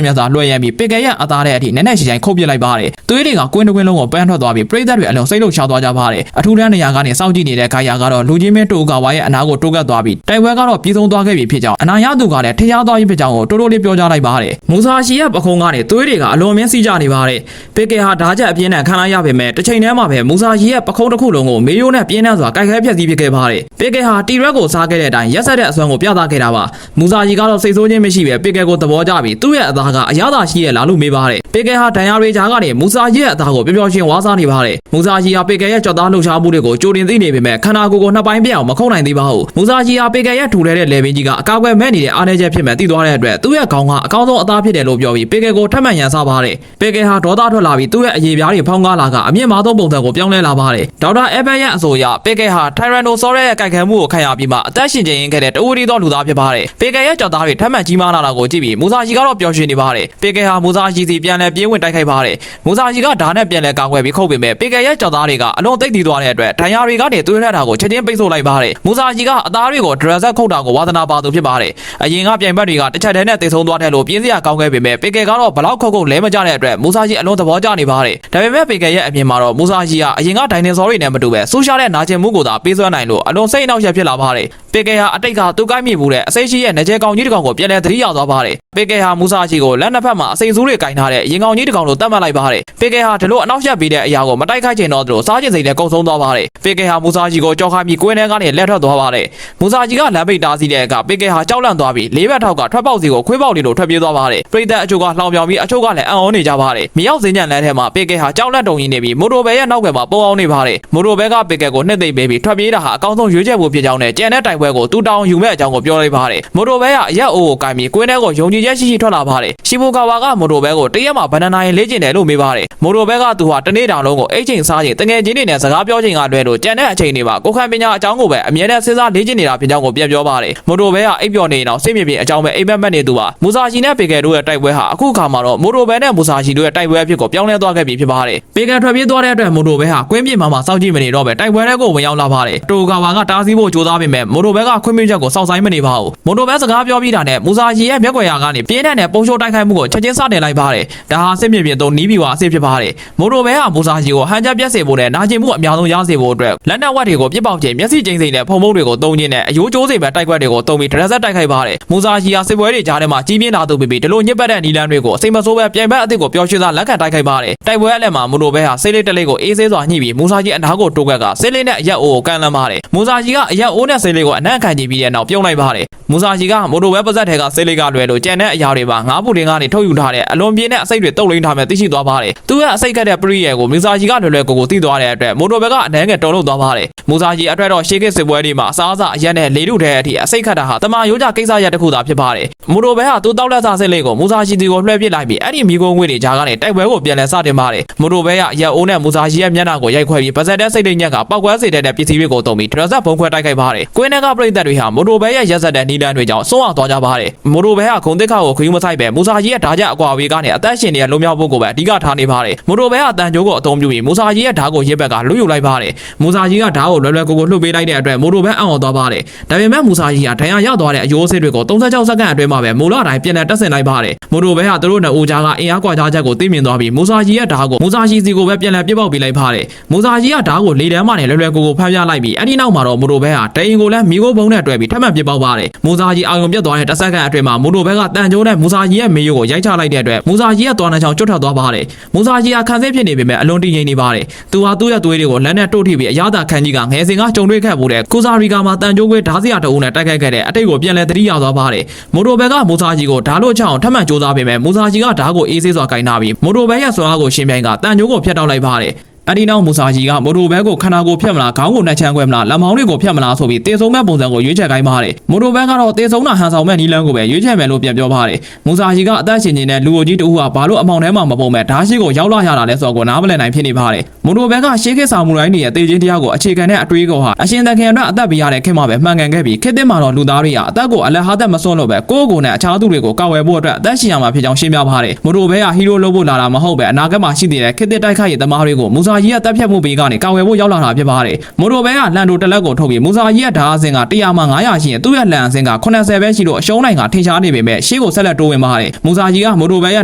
မြတ်စွာလွှဲရမ်းပြီးပေကယ်ရဲ့အသားထဲအထိနက်နက်ရှိရှိခုတ်ပစ်လိုက်ပါတယ်သွေးတွေကကွင်းတစ်ကွင်းလုံးကိုပန်းထွက်သွားပြီးပရိသတ်တွေအလုံးစိတ်လှုပ်ရှားသွားကြပါတယ်အထူးတန်းနေရာကနေစောင့်ကြည့်နေတဲ့ဂါယာကတော့လူချင်းမင်းတိုကာဝါရဲ့အနာကိုတိုးကပ်သွားပြီးတိုက်ပွဲကတော့ပြည်ဆုံးသွားခဲ့ပြီဖြစ်ကြောင်းအနာရသူကလည်းထျားသွားပြီဖြစ်ကြောင်းကိုတိုးတိုးလေးပြောကြားလိုက်ပါတယ်မူဆာကြီးရဲ့ပခုံးကနေသွေးတွေကအလွန်မင်းစီးကြနေပါတယ်ပေကယ်ဟာဓာတ်ချက်အပြင်းနဲ့ခံလိုက်ရပေမဲ့တစ်ချိန်တည်းမှာပဲမူဆာကြီးရဲ့ပခုံးတစ်ခုလုံးကိုမေယိုနဲ့ပြင်းထန်စွာကြိုက်ခဲဖျက်ဆီးပစ်ခဲ့ပါတယ်ပေကယ်ဟာတီရက်ကိုစားခဲ့တဲ့အတိုင်းရက်ဆက်တဲ့အစွမ်းကိုပြသခဲ့တာပါမူဆာကြီးကတော့စိတ်ဆိုးခြင်းမရှိပဲပေကယ်ကိုသဘောကျပြီးသူ့ရဲ့အသားကအရသာရှိရလားလို့မေးပါတယ်ပေကယ်ဟာဒဏ်ရာတွေကြားကနေမူဆာကြီးရဲ့အသားကိုပျော်ပျော်ရွှင်ဝါးစားနေပါတယ်မူဆာကြီးဟာပေကယ်ရဲ့ကြောက်သားလှုပ်ရှားမှုတွေကိုကြိုတင်သိနေပေမဲ့ခန္ဓာကိုယ်ကိုနှစ်ပိုင်းပြအောင်မခုံနိုင်သေးပါဘူးမူဆာကြီးဟာပေကယ်ရဲ့ထူထဲတဲ့လေပင်ကြီးကအကာအကွယ်မဲ့နေတဲ့အားနည်းချက်ဖြစ်မှသိသွားတဲ့အတွက်သူ့ရဲ့ခေါင်းကအကောင်းဆုံးအသားဖြစ်တယ်လို့ပြောပြီးပေကယ်ကိုထပ်မံရန်စားပါတယ်ပေကယ်ဟာဒေါသထွက်လာပြီးသူ့ရဲ့အရေးပြားတွေဖောင်းကားလာကအမြင့်မားဆုံးပုံစံကိုပြောင်းလဲလာပါတယ်ဒေါက်တာအဘန်ရဲ့အဆိုအရပေကယ်ဟာထိုင်ရန်နိုဆောရဲရဲ့ကြိုက်ခဲမှုကိုခံရပြီးမှအသက်ရှင်ကျင်ခဲ့တဲ့တဝူရီသောလူသားဖြစ်ပါတယ်ပေကယ်ရဲ့ကြောက်သားတွေထပ်မံကြီးမားလာတာကိုကြည့်ပြီးမူဆာကြီးကတော့ပျော်ရွှင်နေပါတယ်ပေကယ်ဟာမူဆာကြီးစီပြန်လဲပြေးဝင်တိုက်ခိုက်ပါတယ်မူဆာကြီးကဓာတ်နဲ့ပြန်လဲကာကွယ်ပြီးခုတ်ပေမဲ့ပေကယ်ရဲ့ကြောက်သားတွေကအလွန်သိပ်တည်သွားတဲ့အတွက်ဒဏ်ရာတွေကနေသွေးထွက်တာကိုချက်ချင်းပိတ်ဆို့လိုက်ပါတယ်မူဆာကြီးကအသားတွေကိုဒရဇက်ခုတ်တာကိုဝါသနာပါသူဖြစ်ပါတယ်အရင်ကပြိုင်ဘက်တွေကတစ်ချက်တည်းနဲ့တိတ်ဆုံးသွားတယ်လို့ပြင်းစရာကောင်းခဲ့ပေမဲ့ပေကယ်ကတော့ဘလောက်ခုတ်လဲမကြတဲ့အတွက်မူဆာကြီးအလွန်သဘောကျနေပါတယ်ဒါပေမဲ့ပေကယ်ရဲ့အမြင်မှာတော့မူဆာကြီးကအရင်ကဒိုင်နိုဆောတွေနဲ့မတူပဲဆူရှာတဲ့နာကျင်မှုကိုသာပေးစွမ်းနိုင်လို့အလွန်စိတ်အနှောက်အယှက်ဖြစ်လာပါတယ်ပေကယ်ဟာအတိတ်ကသူ့ကိုင်းမိမှုတဲ့အစိတ်ရှိရဲ့နေကျဲကောင်ကြီးတစ်ကောင်ကိုပြန်လဲသတိရသွားပါတယ်ပေကယ်ဟာမူဆာကြီးကိုလက်နှစ်ဖက်မှာအစိတ်ဆူးတွေကင်ထားတဲ့ရင်ကောင်ကြီးတစ်ကောင်လိုတတ်မှတ်လိုက်ပါတယ်ပေကယ်ဟာဒီလိုအနှောက်အယှက်ပေးတဲ့အရာကိုမတိုက်ခိုက်ချင်တော့သလိုစားကျင်စိတ်နဲ့ကုံဆုံးသွားပါတယ်ပေကယ်ဟာမူဆာကြီးကိုကြောက်ခိုင်းပြီးကွင်းထဲကနေလက်ထွက်သွားပါတယ်မူဆာကြီးကလမ်းပိတ်တားစီးတဲ့အခါပေကယ်ဟာကြောက်လန့်သွားပြီးလေးဘက်ထောက်ကထွက်ပေါက်စီကိုခွေးပေါက်လေးလိုထွက်ပြေးသွားပါတယ်ပရိသတ်အချို့ကလှောင်ပြောင်ပြီးအချို့ကလည်းအံ့ဩနေကြပါတယ်မြေရောက်စင်းညံလမ်းထဲမှာပေကယ်ဟာကြောက်လန့်တုံရင်းနေပြီးမိုတိုဘဲရဲ့နောက်ဘက်မှာပုံအောင်နေပါတယ်မိုတိုဘဲကပေကယ်ကိုနှစ်သိမ့်ပေးပြီးထွက်ပြေးတာဟာအကောင်းဆုံးရွေးချယ်ဖို့ဖြစ်ကြောင်းနဲ့ကြံတဲ့တိုင်ပွဲကိုတူတောင်းယူမဲ့အကြောင်းကိုပြောလိုက်ပါတယ်မိုတိုဘဲကအရက်အိုးကိုကိုင်ပြီးကွင်းထဲကိုယုံကြည်ချက်ရှိရှိထွက်လာပါတယ်ရှီဘိုကာဝါကမိုတိုဘဲကိုတရက်မှာဘဏ္ဍာနာရင်လေ့ကျင့်တယ်လို့မေးပါတယ်မိုတိုဘဲကသူဟာတနေ့တောင်လုံးကိုအိတ်ချိန်စားချိန်တငယ်ချင်းတွေနဲ့စကားပြောချိန်ကလွဲလို့ကြံတဲ့အချိန်တွေမှာကိုခံပညာအကြောင်းကိုပဲအမြဲတမ်းစဉ်းစားလေ့ကျင့်နေတာဖြစ်ကြောင်းကိုပြန်ပြောပါတယ်မိုတိုဘဲကအိပ်ပျော်နေရင်တော့စိတ်မြင်အကြောင်းပဲအိမ်မက်မက်နေသူပါမူဆာရှီနဲ့ပေကယ်တို့ရဲ့တိုက်ပွဲဟာအခုအခါမှာတော့မိုတိုဘဲနဲ့မူဆာရှီတို့ရဲ့တိုက်ပွဲအဖြစ်ကိုပြောင်းလဲသွားခဲ့ပြီဖြစ်ပါတယ်ပေကယ်ထွက်ပြေးသွားတဲ့အတွက်မိုတိုဘဲဟာကွင်းပြင်မှာစောင့်ကြည့်မနေတော့ပဲတိုက်ပွဲတွေကိုဝင်ရောက်လာပါတယ်တိုကာဝါကတားဆီးဖို့ကြိုးစားပေမဲ့မိုတိုဘဲကခွင့်ပြုချက်ကိုစောင့်ဆိုင်မနေပါဘူးမိုတိုဘဲစကားပြောပြီးတာနဲ့မူဆာရှီရဲ့မျက်ကွယ်ရာကနေပြင်းထန်တဲ့ပုံရှိုးတိုက်ခိုက်မှုကိုချက်ချင်းစတင်လိုက်ပါတယ်ဒါဟာစစ်မြေပြင်သုံးနီးပြီးွားအစစ်ဖြစ်ပါတယ်မိုတိုဘဲဟာမူဆာရှီကိုဟန်ချက်ပြတ်စေဖို့နဲ့နာကျင်မှုအများဆုံးရစေဖို့အတွက်လက်နက်ဝက်တွေကိုပြစ်ပေါက်ခြင်းမျက်စိကျိန်းစိမ်နဲ့ဖုံမုတ်တွေကိုတုံးခြင်းနဲ့အယိုးကျိုးစိမ်ပဲတိုက်ခွက်တွေကိုတုံးပြီးဒရက်ဆက်တိုက်ခိုက်ပါတယ်မူဆာရှီဟာစစ်ပွဲတွေကြားထဲမှာကြီးပြင်းလာသူပြီးဒီလိုညစ်ပတ်တဲ့နီလန်းတွေကိုအစိမ်မဆိုးပဲပြိုင်ဘက်အသစ်ကိုပျော်ရွှင်စွာလက်ခံတိုက်ခိုက်ပါတယ်တိုက်ပွဲအလယ်မှာမိုတိုဘဲဟာဆေးလေးတလေးကိုအေးဆေးစွာညှိပြီးမူဆာရှီအနားကိုတိုးကက်ကဆေးလေးနဲ့အရက်အိုးကိုကန်လန်းပါတယ်မူဆာရှီကအရက်အိုးနဲ့ဆေးလေးကိုအနံ့ခံကြည့်ပြီးတဲ့နောက်ပြုံးလိုက်ပါတယ်မူဆာရှီကမိုတိုဘဲပါဇက်ထဲကဆေးလေးကလွယ်လို့ကြံတဲ့အရာတွေပါငါးပူတင်ကနေထုတ်ယူထားတဲ့အလွန်ပြင်းတဲ့အစိတ်တွေတုပ်လိမ်းထားမဲ့သိရှိသွားပါတယ်သူရဲ့အစိတ်ကတဲ့ပရိယေကိုမူဆာရှီကလွယ်လွယ်ကိုသိသွားတဲ့အတွက်မိုတိုဘဲကအနည်းငယ်တော်လို့သွားပါတယ်မူဆာရှီအတွက်တော့ရှေးခေတ်စစ်ပွဲတွေမှာအစားအစာအရက်နဲ့လေထုထဲအထိအစိတ်ခတ်တာဟာတမန်ရိုးကြကိစ္စရပ်တစ်ခုသာဖြစ်ပါတယ်မိုတိုဘဲဟာသူတောက်လက်စားစစ်လေးကိုမူဆာရှီတီကိုလွှဲပစ်လိုက်ပြီးအဲ့ဒီမိကုန်းငွေတွေကြားကနေတိုက်ပွဲကိုပြန်လည်စတင်ပါတယ်မိုတိုဘဲကရက်အိုးနဲ့မူဆာရှီရဲ့မျက်နှာကိုရိုက်ခွဲပြီးပါဇက်တဲ့စိတ်လိမ့်ညက်ကပောက်ကွဲစေတဲ့ပစ္စည်းတွေကိုတုံပြီးဒရဇက်ဘုံခွဲတိုက်ခိုက်ပါတယ်ကွင်းထဲကပရိသတ်တွေဟာမိုတိုဘဲရဲ့ရက်ဆက်တဲ့နီလန်းတွေကြောင့်ဆုံးအောင်သွားကြပါတယ်မိုတိုဘဲကဂုံတစ်ခါကိုခရီးမဆိုင်ပဲမူဆာရှီရဲ့ဓာကြအကွာဝေးကနေအသက်ရှင်နေတဲ့လုံမြောက်ဖို့ကိုပဲအဓိကထားနေပါတယ်မိုတိုဘဲကတန်ကြိုးကိုအသုံးပြုပြီးမူဆာရှီရဲ့ဓာကိုရစ်ဘက်ကလွတ်ယူလိုက်ပါတယ်မူဆာရှီကဓာကိုလွယ်လွယ်ကိုလှုပ်ပေးလိုက်တဲ့အတွက်မိုတိုဘဲအံ့ဩသွားပါတယ်ဒါပေမဲ့မူဆာရှီကဒဏ်ရာရသွားတဲ့အယိုးအဆစ်တွေကို36စက္ကန့်အတွင်းမှာပဲမူလအတိုင်းပြန်လည်တက်ဆင်လိုက်ပါတယ်မိုတိုဘဲကသူတို့နဲ့အိုဂျာကအင်အားကွာခြားချက်ကိုသိမြင်သွားပြီးမူဆာရှီရဲ့ဓာကိုမူဆာရှီစီကိုပဲပြန်လည်ပြစ်ပေါက်ပေးလိုက်ပါတယ်မူဆာရှီကဓာကိုလေတန်းမှနဲ့လွယ်လွယ်ကိုဖမ်းပြလိုက်ပြီးအဲ့ဒီနောက်မှာတော့မိုတိုဘဲဟာတအိမ်ကိုလည်းမီကိုဘုံနဲ့တွဲပြီးထပ်မံပြစ်ပေါက်ပါတယ်မူဆာရှီအာရုံပြတ်သွားတဲ့တစ်စက္ကန့်အတွင်းမှာမိုတိုဘဲကတန်ကြိုးနဲ့မူဆာရှီရဲ့မေယိုကိုရိုက်ချလိုက်တဲ့အတွက်မူဆာရှီရဲ့သွားနှချောင်းကျွတ်ထွက်သွားပါတယ်မူဆာရှီကခံစစ်ဖြစ်နေပေမဲ့အလွန်တည်ငြိမ်နေပါတယ်သူဟာသူ့ရဲ့သွေးတွေကိုလက်နဲ့တို့ထိပြီးအရသာခံကြီးကငယ်စဉ်ကကြုံတွေ့ခဲ့မှုတဲ့ကိုဆာရီကာမှာတန်ကြိုးခွေးဓာစရာတအုပ်နဲ့တိုက်ခိုက်ခဲ့တဲ့အတိတ်ကိုပြန်လည်သတိရသွားပါတယ်မိုတိုဘဲကမူဆာရှီကိုဓာလို့ချအောင်ထပ်မံကြိုး စားပေမဲ့မူဆာဂျီကဓာတ်ကိုအေးဆေးစွာကင်ထားပြီးမိုတိုဘဲရဲ့စွမ်းအားကိုရှင်းပြိုင်ကတန်ကြိုးကိုဖျက်တောက်လိုက်ပါတယ်အဒီနောက်မူဆာဂျီကမိုတိုဘဲကိုခန္ဓာကိုယ်ဖြတ်မလားခေါင်းကိုနှက်ချမ်းခွဲမလားလက်မောင်းတွေကိုဖြတ်မလားဆိုပြီးတေဆုံးမဲ့ပုံစံကိုရွေးချယ်ခိုင်းပါတယ်မိုတိုဘဲကတော့တေဆုံးတာဟန်ဆောင်မဲ့နီလန်းကိုပဲရွေးချယ်မယ်လို့ပြန်ပြောပါတယ်မူဆာဂျီကအသက်ရှင်နေတဲ့လူအိုကြီးတဦးဟာဘာလို့အမောင်ထဲမှာမပုံမဲ့ဓာတ်ရှိကိုရောက်လာရတာလဲဆိုတော့နားမလည်နိုင်ဖြစ်နေပါတယ်မိုတိုဘဲကရှေးခေတ်စာမူရိုင်းတွေရဲ့တေချင်းတရားကိုအခြေခံတဲ့အတွေးကိုဟာအရှင်သခင်အတွက်အသက်ပေးရတဲ့ခင်မှာပဲမှန်ကန်ခဲ့ပြီးခေတ်သစ်မှာတော့လူသားတွေဟာအသက်ကိုအလတ်ဟာသက်မစွန့်လို့ပဲကိုယ့်ကိုယ်နဲ့အခြားသူတွေကိုကာဝယ်ဖို့အတွက်အသက်ရှင်ရမှာဖြစ်ကြောင်းရှင်းပြပါတယ်မိုတိုဘဲကဟီးရိုးလုပ်ဖို့လာတာမဟုတ်ပဲအနာဂတ်မှာရှိနေတဲ့ခေတ်သစ်တိုက်ခိုက်ရေးသမားတွေကိုမူဆာဂျီရဲ့တပ်ဖြတ်မှုပေးကနေကာဝယ်ဖို့ရောက်လာတာဖြစ်ပါတယ်မိုတိုဘဲကလန်တိုတလက်ကိုထုတ်ပြီးမူဆာဂျီရဲ့ဓာတ်အဆင့်က100မှ900ရှိရင်သူ့ရဲ့လန်အဆင့်က80ပဲရှိလို့အရှုံးနိုင်ကထင်ရှားနေပေမဲ့ရှေ့ကိုဆက်လက်တိုးဝင်ပါတယ်မူဆာဂျီကမိုတိုဘဲရဲ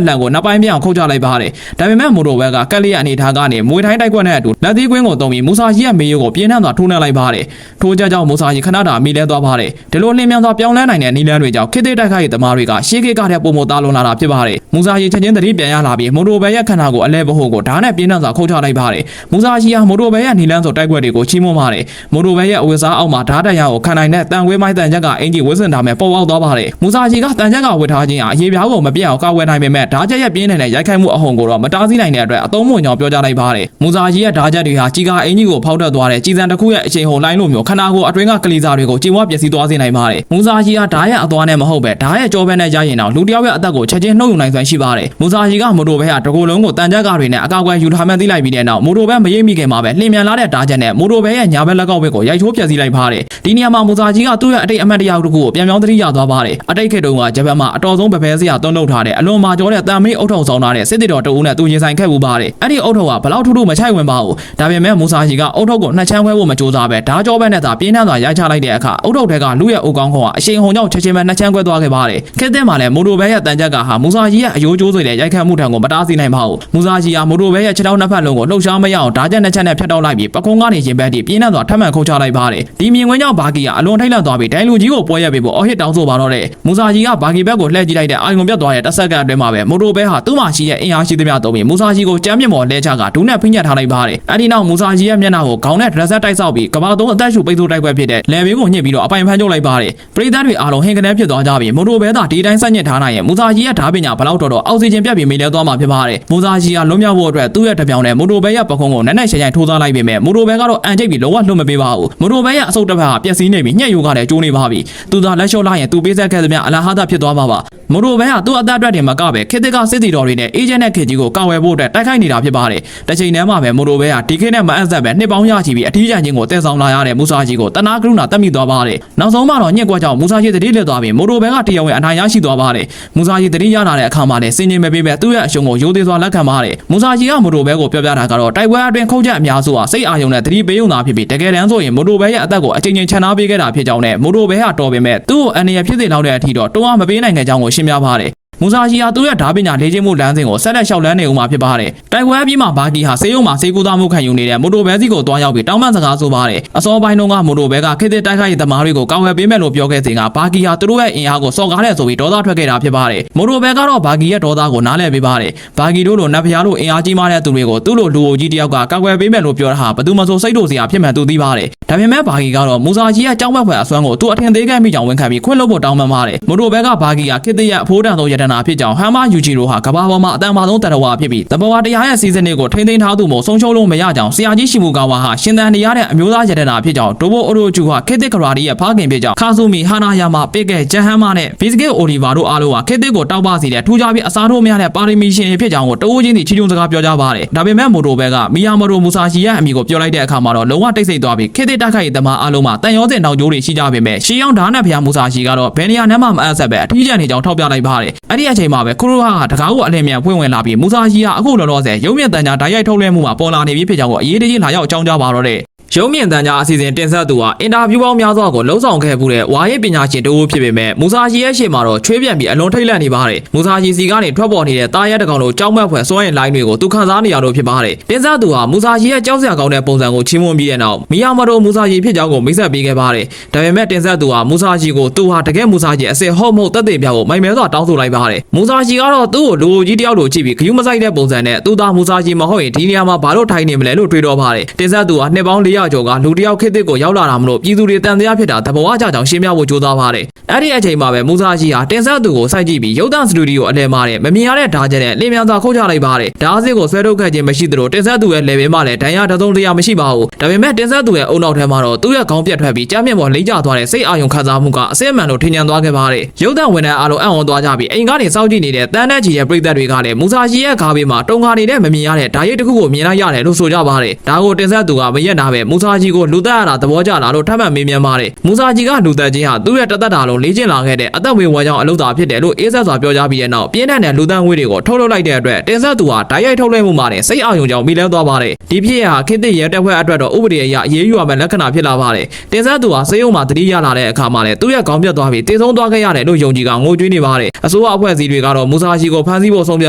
့လန်ကိုနှစ်ပိုင်းပြောင်းခုတ်ချလိုက်ပါတယ်ဒါပေမဲ့မိုတိုဘဲကကက်လီရဲ့အနေထားကနေမွေထိုင်းတိုက်ကွက်နဲ့အတူလက်သီးကွင်းကိုတုံးပြီးမူဆာဂျီရဲ့မေယိုကိုပြင်းထန်စွာထိုးနှက်လိုက်ပါတယ်ထိုးကြကြောင့်မူဆာဂျီခဏတာမိလဲသွားပါတယ်ဒီလိုလင်းမြန်စွာပြောင်းလဲနိုင်တဲ့နီလန်းတွေကြောင့်ခေတ်သစ်တိုက်ခိုက်ရေးသမားတွေကရှေးခေတ်ကတဲ့ပုံမသားလွန်လာတာဖြစ်ပါတယ်မူဆာဂျီချက်ချင်းသတိပြန်ရလာပြီးမိုတိုဘဲရဲ့ခန္ဓာကိုအလဲဘဟုကိုဓာတ်နဲ့ပြင်းထန်စွာခုတ်ချလိုက်ပါတယ်မူဆာဂျီဟာမိုတိုဘဲရဲ့နီလန်းဆိုတိုက်ကွက်တွေကိုချီးမွမ်းပါတယ်မိုတိုဘဲရဲ့အဝတ်စားအောက်မှာဓာတ်တရားကိုခံနိုင်တဲ့တန်ခွေးမိုင်းတန်ချက်ကအင်ဂျီဝတ်ဆင်ထားမဲ့ပေါ်ပေါက်သွားပါတယ်မူဆာဂျီကတန်ချက်ကဝတ်ထားခြင်းအရေးပြားကိုမပြတ်အောင်ကာဝယ်နိုင်ပေမဲ့ဓာတ်ချက်ရဲ့ပြင်းထန်တဲ့ရိုက်ခိုက်မှုအဟုန်ကိုတော့မတားဆီးနိုင်တဲ့အတွက်အသုံးမဝင်ကြောင်းပြောကြားလိုက်ပါတယ်မူဆာဂျီရဲ့ဓာတ်ချက်တွေဟာကြီးကာအင်ဂျီကိုဖောက်ထွက်သွားတဲ့ကြီးစံတစ်ခုရဲ့အချိန်ဟုန်လိုင်းလိုမျိုးခန္ဓာကိုယ်အတွင်းကကလီစာတွေကိုကြေမွပျက်စီးသွားစေနိုင်ပါတယ်မူဆာဂျီဟာဓာတ်ရဲ့အသွားနဲ့မဟုတ်ပဲဓာတ်ရဲ့ကြောဘဲနဲ့ရရင်တော့လူတစ်ယောက်ရဲ့အသက်ကိုချက်ချင်းနှုတ်ယူနိုင်စွမ်းရှိပါတယ်မူဆာဂျီကမိုတိုဘဲဟာတကူလုံးကိုတန်ချက်ကတွေနဲ့အကောက်ကွယ်ယူထားမှန်းသိလိုက်ပြီးတဲ့နောက်မိုတိုဘဲမရိပ်မိခင်မှာပဲလှင်မြန်လာတဲ့ဓာတ်ချက်နဲ့မိုတိုဘဲရဲ့ညာဘက်လက်ကောက်ဘက်ကိုရိုက်ချိုးဖျက်ဆီးလိုက်ပါတယ်ဒီနေရာမှာမူဆာဂျီကသူ့ရဲ့အတိတ်အမှတ်တရတစ်ခုကိုပြန်ပြောင်းသတိရသွားပါတယ်အတိတ်ခေတ်တုန်းကဂျပန်မှာအတော်ဆုံးဗပဲစရာသွန်းလုပ်ထားတဲ့အလွန်မာကျော်တဲ့တန်မေးအုတ်ထုံဆောင်ထားတဲ့စစ်တီတော်တအုပ်နဲ့သူရင်ဆိုင်ခဲ့မှုပါတယ်အဲ့ဒီအုတ်ထုံကဘလောက်ထူးထူးမချိုက်ဝင်ပါဘူးဒါပေမဲ့မူဆာဂျီကအုတ်ထုံကိုနှစ်ချမ်းခွဲဖို့မကြိုးစားပဲဓာတ်ကြောဘက်နဲ့သာပြင်းထန်စွာရိုက်ချလိုက်တဲ့အခါအုတ်ထုံထဲကလူရဲ့အုတ်ကောင်းကအရှိန်ဟုန်ကြောင့်ချက်ချင်းပဲနှစ်ချမ်းခွဲသွားခဲ့ပါတယ်ခေတ်သစ်မှာလည်းမိုတိုဘဲရဲ့တန်ချက်ကဟာမူဆာဂျီရဲ့အယိုးကျိုးဆွေတဲ့ရိုက်ခတ်မှုထံကိုမတားဆီးနိုင်ပါဘူးမူဆာဂျီဟာမိုတိုဘဲရဲ့ခြေထောက်နှစ်ဖက်လုံးကိုလှုပ်ရှားမရအောင်ဓာတ်ချက်နှစ်ချက်နဲ့ဖျက်တောက်လိုက်ပြီးပခုံးကနေရင်ဘက်ထိပြင်းထန်စွာထပ်မံခုတ်ချလိုက်ပါတယ်ဒီမြင်ကွင်းကြောင့်ဘာကီကအလွန်ထိတ်လန့်သွားပြီးဒိုင်လူကြီးကိုပွဲရက်ပေးဖို့အော်ဟစ်တောင်းဆိုပါတော့တယ်မူဆာဂျီကဘာကီဘက်ကိုလှည့်ကြည့်လိုက်တဲ့အာယုံပြတ်သွားတဲ့တစ်စက္ကန့်အတွင်းမှာပဲမိုတိုဘဲဟာသူ့မှာရှိတဲ့အင်အားရှိသမျှသုံးပြီးမူဆာဂျီကိုကြမ်းမြင့်ပေါ်လဲချကဒူးနဲ့ဖိညက်ထားလိုက်ပါတယ်အဲဒီနောက်မူဆာဂျီရဲ့မျက်နှာကိုခေါင်းနဲ့ဒရက်ဆက်တိုက်ဆောက်ပြီးကဘာသုံးအသက်ရှူပိတ်ဆို့တိုက်ပွဲဖြစ်တဲ့လယ်ဘေးကိုညှစ်ပြီးတော့အပိုင်ဖမ်းချုပ်လိုက်ပါတယ်ပရိသတ်တွေအားလုံးဟင်ကနေဖြစ်သွားကြပြီးမိုတိုဘဲသာဒီတိုင်းဆက်ညစ်ထားနိုင်ရင်မူဆာဂျီရဲ့ဓာတ်ပညာဘလောက်တော့အောက်ဆီဂျင်ပြတ်ပြီးမိလဲသွားမှာဖြစ်ပါတယ်မူဆာဂျီကလွန်မြောက်ဖို့အတွက်သူ့ရဲ့တပြောင်နဲ့မိုတိုဘဲရဲ့ပခုံးကိုနက်နက်ရှိုင်ရှိုင်ထိုးစားလိုက်ပေမဲ့မိုတိုဘဲကတော့အန်ကျိတ်ပြီးလုံးဝလွတ်မပေးပါဘူးမိုတိုဘဲရဲ့အဆုတ်တစ်ဖက်ကပျက်စီးနေပြီးညှက်ယူကလည်းကျိုးနေပါပြီသူသာလက်လျှော့လိုက်ရင်သူပေးဆက်ခဲ့သမျှအလဟာသဖြစ်သွားမှာပါမိုတိုဘဲဟာသူ့အသက်အတွက်တင်မကပဲခေတ်သစ်ကစစ်တီတော်တွေနဲ့အေဂျင့်နဲ့ခေတ်ကြီးကိုကာဝယ်ဖို့အတွက်တိုက်ခိုက်နေတာဖြစ်ပါတယ်တစ်ချိန်တည်းမှာပဲမိုတိုဘဲဟာဒီခေတ်နဲ့မအပ်ဆက်ပဲနှစ်ပေါင်းရချီပြီးအထီးကျန်ခြင်းကိုတည်ဆောင်လာရတဲ့မူဆာဂျီကိုတနာကရုဏာတက်မိသွားပါတယ်နောက်ဆုံးမှာတော့ညှက်ကွက်ကြောင့်မူဆာဂျီတတိလက်သွားပြီးမိုတိုဘဲကတရားဝင်အနိုင်ရရှိသွားပါတယ်မူဆာဂျီတတိရလာတဲ့အခါမှာလည်းစင်ကြီးမပေးပဲသူ့ရဲ့အရှုံးကိုရိုသေစွာလက်ခံပါတယ်မူဆာဂျီကမိုတိုဘဲကိုပြောပြတာကတော့တိုက်ပွဲအတွင်းခုတ်ချက်အများစုဟာစိတ်အာရုံနဲ့တတိပေးုံသာဖြစ်ပြီးတကယ်တမ်းဆိုရင်မိုတိုဘဲရဲ့အသက်ကိုအချိန်ချင်းချန်ထားပေးခဲ့တာဖြစ်ကြောင်းနဲ့မိုတိုဘဲဟာတော်ပေမဲ့သူ့ကိုအန္တရာယ်ဖြစ်စေလောက်တဲ့အထိတော့တွန်းအားမပေးနိုင်ခဲ့ကြောင်းကိုရှင်းပြပါတယ်မူဆာဂျီဟာသူ့ရဲ့ဓာတ်ပညာလေ့ကျင့်မှုလမ်းစဉ်ကိုဆက်လက်လျှောက်လန်းနေဦးမှာဖြစ်ပါတယ်။တိုက်ပွဲအပြီးမှာဘာကီဟာဆေးရုံမှာဆေးကုသမှုခံယူနေတဲ့မိုတိုဘဲစီကိုတွားရောက်ပြီးတောင်းပန်စကားဆိုပါတယ်။အစောပိုင်းတုန်းကမိုတိုဘဲကခေတ်သစ်တိုက်ခိုက်ရေးသမားတွေကိုကာဝယ်ပေးမယ်လို့ပြောခဲ့စဉ်ကဘာကီဟာသူတို့ရဲ့အင်အားကိုစော်ကားတယ်ဆိုပြီးဒေါသထွက်ခဲ့တာဖြစ်ပါတယ်။မိုတိုဘဲကတော့ဘာကီရဲ့ဒေါသကိုနားလည်ပေးပါတယ်။ဘာကီတို့လိုနတ်ဖျားလိုအင်အားကြီးမားတဲ့သူတွေကိုသူ့လိုလူအိုကြီးတယောက်ကကာကွယ်ပေးမယ်လို့ပြောတာဟာဘယ်သူမှဆိုစိတ်တို့စရာဖြစ်မှန်သူသိပါတယ်။ဒါပေမဲ့ဘာကီကတော့မူဆာဂျီရဲ့ကြောက်မက်ဖွယ်အစွမ်းကိုသူအထင်သေးခဲ့မိကြောင်းဝန်ခံပြီးခွင့်လွှတ်ဖို့တောင်းပန်ပါတယ်။မိုတိုဘဲကဘာကီဟာခေတ်သစ်ရဲ့အဖိုးတန်ဆုံးရတနာဖြစ်ကြောင်းဟမ်မာယူဂျီရိုဟာကဘာပေါ်မှာအတန်ပါဆုံးတရဝါဖြစ်ပြီးတဘဝတရားရဲ့စီစဉ်တွေကိုထိန်းသိမ်းထားသူမို့ဆုံးရှုံးလို့မရကြောင်းဆရာကြီးရှိမူကာဝါဟာရှင်သန်နေရတဲ့အမျိုးသားရတနာဖြစ်ကြောင်းဒိုဘိုအိုရိုဂျူဟာခေတ်သစ်ကရာဒီရဲ့ဖခင်ဖြစ်ကြောင်းခါဆူမီဟာနာယာမာပိကဲဂျန်ဟမ်မာနဲ့ဘီစကစ်အိုလီဗာတို့အားလုံးဟာခေတ်သစ်ကိုတောက်ပစီတဲ့ထူးခြားပြီးအစားထိုးများတဲ့ပါရမီရှင်တွေဖြစ်ကြောင်းကိုတအိုးချင်းစီချီးကျူးစကားပြောကြပါတယ်ဒါပေမဲ့မိုတိုဘဲကမီယာမိုတိုမူဆာရှီရဲ့အမိကိုပြောလိုက်တဲ့အခါမှာတော့လုံးဝတိတ်ဆိတ်သွားပြီးခေတ်သစ်တိုက်ခိုက်ရေးသမားအားလုံးမှာတန်ရောစင်နောက်ကျိုးတွေရှိကြပေမဲ့ရှီယောင်ဓာတ်နဲ့ဖျားမူဆာရှီကတော့ဘယ်နေရာနဲ့မှမအပ်ဆက်ပဲအထီးကျန်နေကြောင်းထောက်ပြလိုက်ပါတယ်အဲ့ဒီအချိန်မှာပဲခူရိုဟာတကားကိုအလင်းမြန်ဖွင့်ဝင်လာပြီးမူဆာဂျီဟာအခုလောလောဆယ်ရုံမြင့်တန်ကြားဓာတ်ရိုက်ထုတ်လွှင့်မှုမှာပေါ်လာနေပြီဖြစ်ကြောင်းကိုအရေးတကြီးလာရောက်အကြောင်းကြားပါတော့တဲ့ရုံမြင့်တန်ကြားအစီအစဉ်တင်ဆက်သူဟာအင်တာဗျူးပေါင်းများစွာကိုလှုံ့ဆော်ခဲ့မှုတဲ့ဝါရစ်ပညာရှင်တဦးဖြစ်ပေမဲ့မူဆာဂျီရဲ့ရှေ့မှာတော့ချွေးပြန်ပြီးအလွန်ထိတ်လန့်နေပါတယ်မူဆာဂျီစီကနေထွက်ပေါ်နေတဲ့တားရဲတကောင်လိုကြောက်မက်ဖွယ်စွမ်းရည်လိုင်းတွေကိုသူခံစားနေရလို့ဖြစ်ပါတယ်တင်ဆက်သူဟာမူဆာဂျီရဲ့ကြောက်စရာကောင်းတဲ့ပုံစံကိုချီးမွမ်းပြီးတဲ့နောက်မီယာမတိုမူဆာဂျီဖြစ်ကြောင်းကိုမိတ်ဆက်ပေးခဲ့ပါတယ်ဒါပေမဲ့တင်ဆက်သူဟာမူဆာဂျီကိုသူဟာတကယ်မူဆာဂျီအစစ်ဟုတ်မဟုတ်သက်သေပြဖို့မိုင်မဲစွာတောင်းဆိုလိုက်ပါတယ်မူဆာဂျီကတော့သူ့ကိုလူအိုကြီးတယောက်လိုကြည့်ပြီးဂယုမဆိုင်တဲ့ပုံစံနဲ့သူသာမူဆာဂျီမဟုတ်ရင်ဒီနေရာမှာဘာလို့ထိုင်နေမလဲလို့တွေးတော့ပါတယ်တင်ဆက်သူဟာနှစ်ပေါင်း400 ကျော်ကလူတယောက်ခေတ်သစ်ကိုရောက်လာတာမလို့ပြည်သူတွေတန်တရားဖြစ်တာသဘောအကျကြောင့်ရှင်းပြဖို့ကြိုးစားပါတယ်အဲ့ဒီအချိန်မှာပဲမူဆာကြီးဟာတင်ဆက်သူကိုစိုက်ကြည့်ပြီးရုပ်သံစတူဒီယိုအလဲမှာတဲ့မမြင်ရတဲ့ဓာတ်ချက်နဲ့လင်းမြန်စွာခုတ်ချလိုက်ပါတယ်ဓာတ်စစ်ကိုဆွဲထုတ်ခဲ့ခြင်းမရှိသလိုတင်ဆက်သူရဲ့လေဘေးမှာလည်းဒဏ်ရာတစ်စုံတစ်ရာမရှိပါဘူးဒါပေမဲ့တင်ဆက်သူရဲ့အုံနောက်ထဲမှာတော့သူ့ရဲ့ခေါင်းပြတ်ထွက်ပြီးကြားမြင့်ပေါ်လိမ့်ကျသွားတဲ့စိတ်အာရုံခံစားမှုကအစစ်အမှန်လို့ထင်မြင်သွားခဲ့ပါတယ်ရုပ်သံဝန်ထမ်းအားလုံးအံ့ဩသွားကြပြီးအိမ်ကနေစောင့်ကြည့်နေတဲ့တန်းတဲ့ကြီးရဲ့ပြည်သက်တွေကလည်းမူဆာကြီးရဲ့ခါဘေးမှာတုံခါနေတဲ့မမြင်ရတဲ့ဓာတ်ရိပ်တစ်ခုကိုမြင်လိုက်ရတယ်လို့ဆိုကြပါတယ်ဒါကိုတင်ဆက်သူကမရက်နာပဲမူဆာကြီးကိုလူသက်ရတာသဘောကျလာလို့ထပ်မံမေးမြန်းပါတယ်မူဆာကြီးကလူသက်ချင်းဟာသူ့ရဲ့တသက်တာလုံးလေ့ကျင့်လာခဲ့တဲ့အသက်ဝေဝါကြောင့်အလုပ်သာဖြစ်တယ်လို့အေးဆက်စွာပြောကြားပြီးတဲ့နောက်ပြင်းထန်တဲ့လူသက်ငွေတွေကိုထုတ်လုပ်လိုက်တဲ့အတွက်တင်ဆက်သူဟာဓာတ်ရိုက်ထုတ်လွှင့်မှုမှာနဲ့စိတ်အာရုံကြောင့်မိလဲသွားပါတယ်ဒီဖြစ်ရဟာခေတ်သစ်ရဲတပ်ဖွဲ့အတွက်တော့ဥပဒေအရအေးအေးယူရမယ့်လက္ခဏာဖြစ်လာပါတယ်တင်ဆက်သူဟာစေယုံမှာတတိယလာတဲ့အခါမှာလည်းသူ့ရဲ့ခေါင်းပြတ်သွားပြီးတည်ဆုံးသွားခဲ့ရတယ်လို့ယုံကြည်ကငိုကြွေးနေပါတယ်အစိုးရအဖွဲ့အစည်းတွေကတော့မူဆာကြီးကိုဖမ်းဆီးဖို့ဆုံးဖြတ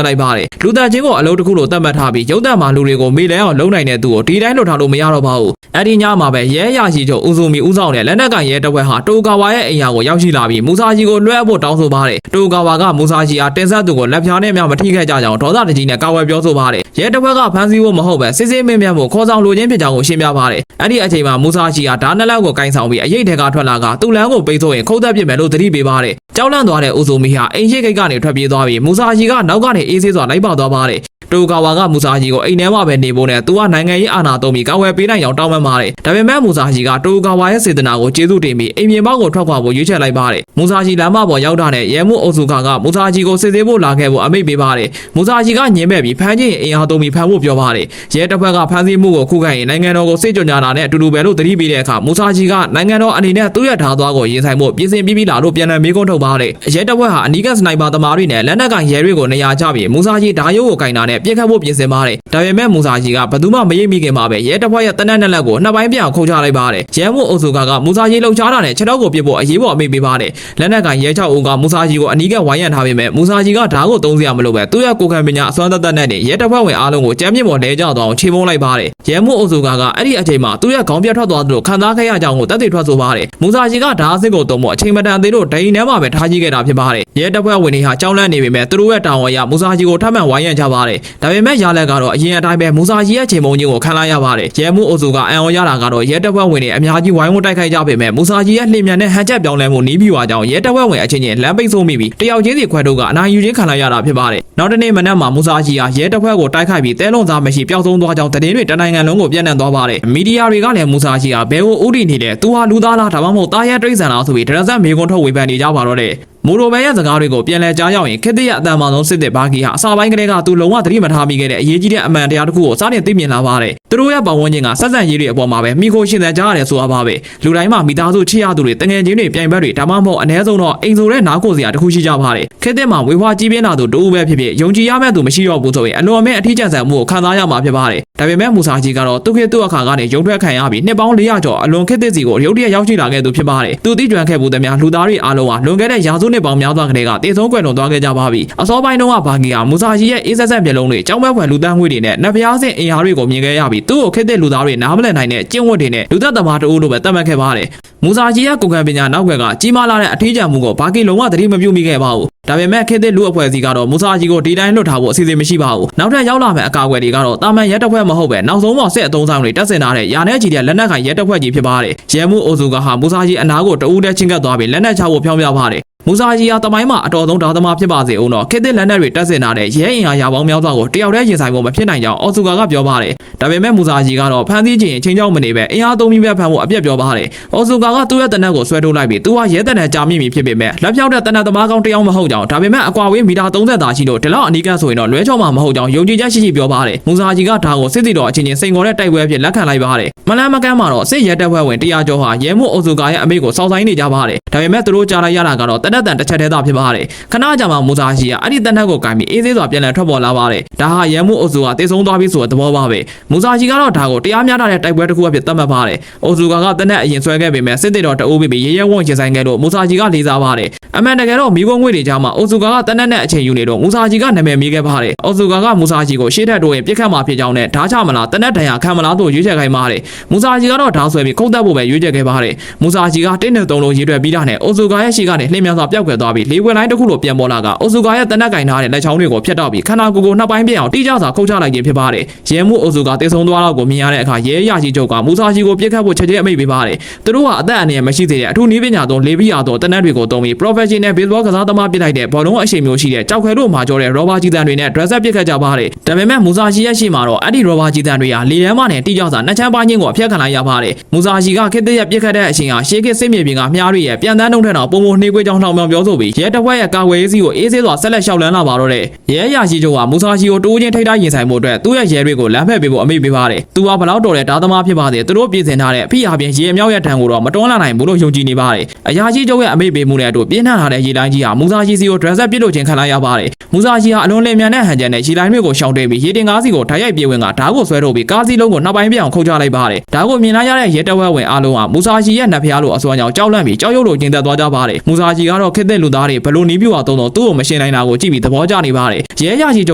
်လိုက်ပါတယ်လူသက်ချင်းကိုအလုပ်တစ်ခုလိုသတ်မှတ်ထားပြီးရုပ်သံမှာလူတွေကိုမေးလဲအောင်လုပ်နိုင်တဲ့သူကိုဒီတိုင်းလွတ်ထားလို့မရတော့ပါဘူးအဲ့ဒီညမှာပဲရဲရရှိချုပ်ဦးစုမီဦးဆောင်တဲ့လက်နက်ကင်ရဲတပ်ဖွဲ့ဟာတိုကာဝါရဲ့အိမ်ယာကိုရောက်ရှိလာပြီးမူဆာကြီးကိုလွှဲဖို့တောင်းဆိုပါတယ်တိုကာဝါကမူဆာကြီးအားတင်ဆက်သူကိုလက်ဖြားနဲ့မှမထိခဲ့ကြကြောင်းဒေါသတကြီးနဲ့ကာဝယ်ပြောဆိုပါတယ်ရဲတပ်ဖွဲ့ကဖမ်းဆီးဖို့မဟုတ်ပဲစစ်စစ်မင်းမြတ်ဖို့ခေါ်ဆောင်လိုခြင်းဖြစ်ကြောင်းကိုရှင်းပြပါတယ်အဲ့ဒီအချိန်မှာမူဆာကြီးဟာဓာတ်နှစ်လက်ကိုကင်ဆောင်ပြီးအရေးထဲကထွက်လာကသူ့လမ်းကိုပိတ်ဆို့ရင်ခုတ်သက်ပစ်မယ်လို့သတိပေးပါတယ်ကြောက်လန့်သွားတဲ့ဦးစုမီဟာအိမ်ရှိဂိတ်ကနေထွက်ပြေးသွားပြီးမူဆာကြီးကနောက်ကနေအေးဆေးစွာလိုက်ပါသွားပါတယ်တိုကာဝါကမူဆာကြီးကိုအိမ်ထဲမှာပဲနေဖို့နဲ့သူကနိုင်ငံရေးအာဏာသုံးပြီးကာဝယ်ပေးနိုင်အောင်တောင်းပန်ပါတယ်ဒါပေမဲ့မူဆာကြီးကတိုကာဝါရဲ့စေတနာကိုကျေးဇူးတင်ပြီးအိမ်မြေပေါက်ကိုထွက်ခွာဖို့ရွေးချယ်လိုက်ပါတယ်မူဆာကြီးလမ်းမပေါ်ရောက်တာနဲ့ရဲမှုအုပ်စုကမူဆာကြီးကိုစစ်ဆေးဖို့လာခဲ့ဖို့အမိန့်ပေးပါတယ်မူဆာကြီးကညင်းမဲ့ပြီးဖမ်းခြင်းအင်အားသုံးပြီးဖမ်းဖို့ပြောပါတယ်ရဲတပ်ဖွဲ့ကဖမ်းဆီးမှုကိုခုခံရင်နိုင်ငံတော်ကိုစစ်ကြောညာတာနဲ့အတူတူပဲလို့သတိပေးတဲ့အခါမူဆာကြီးကနိုင်ငံတော်အနေနဲ့သူ့ရဲ့ဓာတ်သွားကိုရင်ဆိုင်ဖို့ပြင်ဆင်ပြီးလာလို့ပြန်လည်မေးခွန်းထုတ်ပါတယ်ရဲတပ်ဖွဲ့ဟာအနီးကပ်စနိုက်ပါသမားတွေနဲ့လက်နက်ကင်ရဲတွေကိုနေရာချပြီးမူဆာကြီးဓာတ်ရုပ်ကိုကင်တာနဲ့ပြစ်ခတ်ဖို့ပြင်ဆင်ပါတယ်ဒါပေမဲ့မူဆာကြီးကဘယ်သူမှမရိပ်မိခင်မှာပဲရဲတပ်ဖွဲ့ရဲ့တနက်နဲ့လက်ကိုနှစ်ပိုင်းပြန်ခုတ်ချလိုက်ပါတယ်ရဲမှုအုပ်စုကမူဆာကြီးလှုပ်ရှားတာနဲ့ခြေထောက်ကိုပစ်ဖို့အရေးပေါ်အမိန့်ပေးပါတယ်လက်နက်ကင်ရဲ6ဦးကမူဆာကြီးကိုအနီးကပ်ဝိုင်းရံထားပေမဲ့မူဆာကြီးကဓာတ်ကိုသုံးစရာမလိုပဲသူ့ရဲ့ကိုယ်ခံပညာအစွမ်းသက်နဲ့ရဲတပ်ဖွဲ့ဝင်အားလုံးကိုကြမ်းမြင့်ပေါ်လဲကျသွားအောင်ခြေမုံလိုက်ပါတယ်ရဲမှုအုပ်စုကအဲ့ဒီအချိန်မှာသူ့ရဲ့ခေါင်းပြတ်ထွက်သွားသလိုခံစားခဲ့ရကြောင်းကိုတက်တည်ထွက်ဆိုပါတယ်မူဆာကြီးကဓာတ်အစစ်ကိုသုံးဖို့အချိန်မတန်သေးလို့ဒိန်ထဲမှာပဲထားကြီးခဲ့တာဖြစ်ပါတယ်ရဲတပ်ဖွဲ့ဝင်တွေဟာကြောက်လန့်နေပေမဲ့သူတို့ရဲ့တာဝန်အရမူဆာကြီးကိုထပ်မံဝိုင်းရံကြပါတယ်ဒါပေမဲ့ရလက်ကတော့အရင်အတိုင်းပဲမူဆာကြီးရဲ့ချိန်မုံချင်းကိုခံလိုက်ရပါတယ်ရဲမှုအုပ်စုကအံ့ဩရတာကတော့ရဲတပ်ဖွဲ့ဝင်တွေအများကြီးဝိုင်းဝန်းတိုက်ခိုက်ကြပေမဲ့မူဆာကြီးရဲ့လှည့်မြန်တဲ့ဟန်ချက်ပြောင်းလဲမှုနီးပြီးွားကြောင်းရဲတပ်ဖွဲ့ဝင်အချင်းချင်းလမ်းပိတ်ဆို့မိပြီးတယောက်ချင်းစီခွဲထုတ်ကအနိုင်ယူခြင်းခံလိုက်ရတာဖြစ်ပါတယ်နောက်တနေ့မနက်မှာမူဆာကြီးဟာရဲတပ်ဖွဲ့ကိုတိုက်ခိုက်ပြီးတဲလွန်စားမရှိပျောက်ဆုံးသွားကြောင်းသတင်းတွေတနိုင်ငံလုံးကိုပြန့်နှံ့သွားပါတယ်မီဒီယာတွေကလည်းမူဆာကြီးဟာဘယ်ကိုဥတီနေလဲသူဟာလူသားလားဒါမှမဟုတ်တာရဲတိရစ္ဆာန်လားဆိုပြီးဒရဇတ်မေကွန်းထုတ်ဝေဖန်နေကြပါတော့တယ်မူရိုဘဲရဲ့စကားတွေကိုပြန်လည်ကြားရောက်ရင်ခေတ္တရအတန်မာဆုံးစစ်တဲ့ဘာဂီဟာအစာပိုင်းကလေးကသူလုံးဝသတိမထားမိခဲ့တဲ့အရေးကြီးတဲ့အမှန်တရားတစ်ခုကိုစတင်သိမြင်လာပါတယ်သူတို့ရဲ့ပတ်ဝန်းကျင်ကဆက်ဆံရေးတွေအပေါ်မှာပဲမိခိုရှင်သန်ကြရတယ်ဆိုတာပါပဲလူတိုင်းမှာမိသားစုချစ်ရသူတွေတငယ်ချင်းတွေပြိုင်ဘက်တွေဒါမှမဟုတ်အ ਨੇ ဆုံးတော့အိမ်ဆိုတဲ့နားကိုစရာတစ်ခုရှိကြပါတယ်ခေတ္တမှာဝေဖွားကြီးပြင်းလာသူတူပဲဖြစ်ဖြစ်ယုံကြည်ရမယ့်သူမရှိတော့ဘူးဆိုရင်အလွန်အမင်းအထီးကျန်ဆန်မှုကိုခံစားရမှာဖြစ်ပါတယ်ဒါပေမဲ့မူဆာကြီးကတော့သူခေတ်သူ့အခါကနေရုံထွက်ခံရပြီးနှစ်ပေါင်း400ကျော်အလွန်ခေတ္တစီကိုရုတ်တရက်ရောက်ရှိလာခဲ့သူဖြစ်ပါတယ်သူသိကြွခဲ့မှုသည်များလူသားတွေအားလုံးဟာလွန်ခဲ့တဲ့ရာစုနှစ်ပေါင်းများစွာကတည်းကတည်ဆုံးကွယ်လွန်သွားခဲ့ကြပါပြီအစောပိုင်းတုန်းကဘာဂီဟာမူဆာကြီးရဲ့အေးဆက်ဆက်မျက်လုံးတွေကြောင်းမဲ့ဖွယ်လူသားငွေတွေနဲ့နတ်ဖျားစင်အင်အားတွေကိုမြင်ခဲ့ရပြီးသူ့ကိုခေတ္တလူသားတွေနားမလည်နိုင်တဲ့ကျင့်ဝတ်တွေနဲ့လူသက်သမားတအုပ်လိုပဲသတ်မှတ်ခဲ့ပါတယ်မူဆာကြီးရဲ့ကိုယ်ခံပညာနောက်ွယ်ကကြီးမားလာတဲ့အထီးကျန်မှုကိုဘာဂီလုံးဝသတိမပြုမိခဲ့ပါဘူးဒါပေမဲ့ခေတ္တလူအဖွဲ့အစည်းကတော့မူဆာကြီးကိုဒီတိုင်းလွတ်ထားဖို့အစီအစဉ်မရှိပါဘူးနောက်ထပ်ရောက်လာမယ့်အကာအကွယ်တွေကတော့တာမန်ရဲတပ်ဖွဲ့မဟုတ်ပဲနောက်ဆုံးမှစစ်အုံဆောင်တွေတက်ဆင်ထားတဲ့ရာနဲ့ကြီးတဲ့လက်နက်ကင်ရဲတပ်ဖွဲ့ကြီးဖြစ်ပါတယ်ရဲမှုအိုဇူကဟာမူဆာကြီးအနာကိုတအူးနဲ့ချင်းကပ်သွားပြီးလက်နက်ချဖို့ဖြောင်းပြပါတယ်မူဆာကြီးဟာတမိုင်းမှာအတော်ဆုံးဓာတ်သမားဖြစ်ပါစေအောင်တော့ခေတ္တလက်နက်တွေတက်ဆင်ထားတဲ့ရဲအင်အားရာပေါင်းများစွာကိုတယောက်တည်းရင်ဆိုင်ဖို့မဖြစ်နိုင်ကြောင်းအော်ဆူကာကပြောပါတယ်ဒါပေမဲ့မူဆာကြီးကတော့ဖမ်းဆီးခြင်းချင်းချောင်းမနေပဲအင်အားသုံးပြီးပဲဖမ်းဖို့အပြက်ပြောပါတယ်အော်ဆူကာကသူ့ရဲ့တနက်ကိုဆွဲထုတ်လိုက်ပြီးသူဟာရဲတနက်ကြာမြင့်ပြီဖြစ်ပေမဲ့လက်ဖြောက်တဲ့တနက်သမားကောင်းတယောက်မဟုတ်ကြောင်းဒါပေမဲ့အကွာဝေးမီတာ30သာရှိလို့ဒီလောက်အနီးကပ်ဆိုရင်တော့လွဲချော်မှာမဟုတ်ကြောင်းယုံကြည်ချက်ရှိရှိပြောပါတယ်မူဆာကြီးကဒါကိုစစ်စီတော်အချင်းချင်းစိန်ခေါ်တဲ့တိုက်ပွဲဖြစ်လက်ခံလိုက်ပါတယ်မလန်းမကန်းမှာတော့စစ်ရဲတပ်ဖွဲ့ဝင်100ကျော်ဟာရဲမှုအော်ဆူကာရဲ့အမိန့်ကိုစောင့်ဆိုင်နေကြပါတယ်ဒါပေမဲ့သူတို့ကြားလိုက်ရတာကတော့တနက်တန်တစ်ချက်တည်းသာဖြစ်ပါတယ်ခဏကြာမှမူဆာကြီးကအဲ့ဒီတနက်ကိုကင်ပြီးအေးသေးစွာပြန်လည်ထွက်ပေါ်လာပါတယ်ဒါဟာရဲမှုအော်ဆူကတေဆုံးသွားပြီဆိုတဲ့သဘောပါပဲမူဆာကြီးကတော့ဒါကိုတရားမျှတတဲ့တိုက်ပွဲတစ်ခုအဖြစ်သတ်မှတ်ပါတယ်အော်ဆူကာကတနက်အရင်ဆွဲခဲ့ပေမဲ့စစ်တေတော်တအိုးပြီးရဲရဲဝုန်းကျင်ဆိုင်ခဲ့လို့မူဆာကြီးကလေးစားပါတယ်အမှန်တကယ်တော့မိဘငွေတွေကြားမှာအော်ဆူကာကတနက်နဲ့အချိန်ယူနေတော့မူဆာကြီးကနာမည်မေးခဲ့ပါတယ်အော်ဆူကာကမူဆာကြီးကိုရှေ့ထက်တိုးရင်ပြစ်ခတ်မှာဖြစ်ကြောင်းနဲ့ဓာချမလားတနက်တန်ရခံမလားဆိုရွေးချယ်ခိုင်းပါတယ်မူဆာကြီးကတော့ဓာဆွဲပြီးခုတ်တက်ဖို့ပဲရွေးချယ်ခဲ့ပါတယ်မူဆာကြီးက1-3လုံးရေးတွက်ပြီးတာနဲ့အော်ဆူကာရဲ့ရှေ့ကနေလှည့်မြန်စွာ စွာပျောက်ကွယ်သွားပြီးလေဝင်လိုင်းတစ်ခုလိုပြန်ပေါ်လာကအိုဇူကာရဲ့တနက်ကင်ထားတဲ့လက်ချောင်းတွေကိုဖျက်တောက်ပြီးခန္ဓာကိုယ်ကိုနှစ်ပိုင်းပြအောင်တိကျစွာခုတ်ချလိုက်ခြင်းဖြစ်ပါတယ်။ရဲမှုအိုဇူကာတေဆုံသွားတော့ကိုမြင်ရတဲ့အခါရဲရရှိချုပ်ကမူဆာရှီကိုပြစ်ခတ်ဖို့ချက်ချင်းအမိန့်ပေးပါတယ်။သူတို့ကအသက်အန္တရာယ်မရှိသေးတဲ့အထူးနည်းပညာသုံးလေဗီယာသုံးတနက်တွေကိုသုံးပြီး professional baseball ကစားသမားပြစ်လိုက်တဲ့ဘောလုံးအရှိန်မျိုးရှိတဲ့ကြောက်ခဲတို့မှာကြောတဲ့ရောဘာကြီးတန်တွေနဲ့ dress up ပြစ်ခတ်ကြပါတယ်။ဒါပေမဲ့မူဆာရှီရဲ့ရှေ့မှာတော့အဲ့ဒီရောဘာကြီးတန်တွေကလေထဲမှာနဲ့တိကျစွာနှစ်ချမ်းပိုင်းချင်းကိုအဖျက်ခံလိုက်ရပါတယ်။မူဆာရှီကခေတ်သစ်ရဲ့ပြစ်ခတ်တဲ့အချိန်ဟာရှေးခေတ်စစ်မြေပြင်ကမြားတွေရဲ့ပြန်တန်းနှုံထက်တော့ပုံပုံနှေးကွေးကြောင်းလှောင်ပြောင်ပြောဆိုပြီးရဲတပ်ဖွဲ့ရဲ့ကာဝယ်ရေးစီးကိုအေးဆေးစွာဆက်လက်လျှောက်လန်းလာပါတော့တဲ့ရဲရရှိချုပ်ကမူဆာရှီကိုတိုးချင်းထိတ်တိုက်ရင်ဆိုင်မှုအတွက်သူ့ရဲ့ရဲတွေကိုလမ်းဖက်ပေးဖို့အမိန့်ပေးပါတယ်။သူကဘလောက်တော်တဲ့ဓာသမားဖြစ်ပါစေသူတို့ပြည်စင်ထားတဲ့ဖိအားပြင်ရေမြောက်ရဲ့ထံကိုတော့မတွန်းလာနိုင်ဘူးလို့ယုံကြည်နေပါတယ်။အရာရှိချုပ်ရဲ့အမိန့်ပေးမှုနဲ့အတူပြင်းထန်လာတဲ့ရေလိုင်းကြီးဟာမူဆာရှီစီကို dress up ပြစ်လို့ခြင်းခံလိုက်ရပါတယ်။မူဆာရှီဟာအလွန်လင်မြန်တဲ့ဟန်ချက်နဲ့ရေလိုင်းတွေကိုရှောင်တိတ်ပြီးရေတင်ကားစီကိုဓာတ်ရိုက်ပြေးဝင်ကဓာတ်ကိုဆွဲထုတ်ပြီးကားစီလုံးကိုနှစ်ပိုင်းပြအောင်ခုတ်ချလိုက်ပါတယ်။ဓာတ်ကိုမြင်လိုက်ရတဲ့ရဲတပ်ဖွဲ့ဝင်အားလုံးဟာမူဆာရှီရဲ့နတ်ဖျားလိုအစွမ်းကြောင့်ကြောက်လန့်ပြီးကြောက်ရွံ့လို့ကျဉ်သက်သွားကြပါတယ်။မူဆာရှီကတော့ခေတ်သစ်လူသားတွေဘလို့နီးပြူအောင်သုံးတော့သူ့ကိုမရှင်းနိုင်တာကိုကြည့်ပြီးသဘောကျနေပါတယ်။ရဲရရှိချု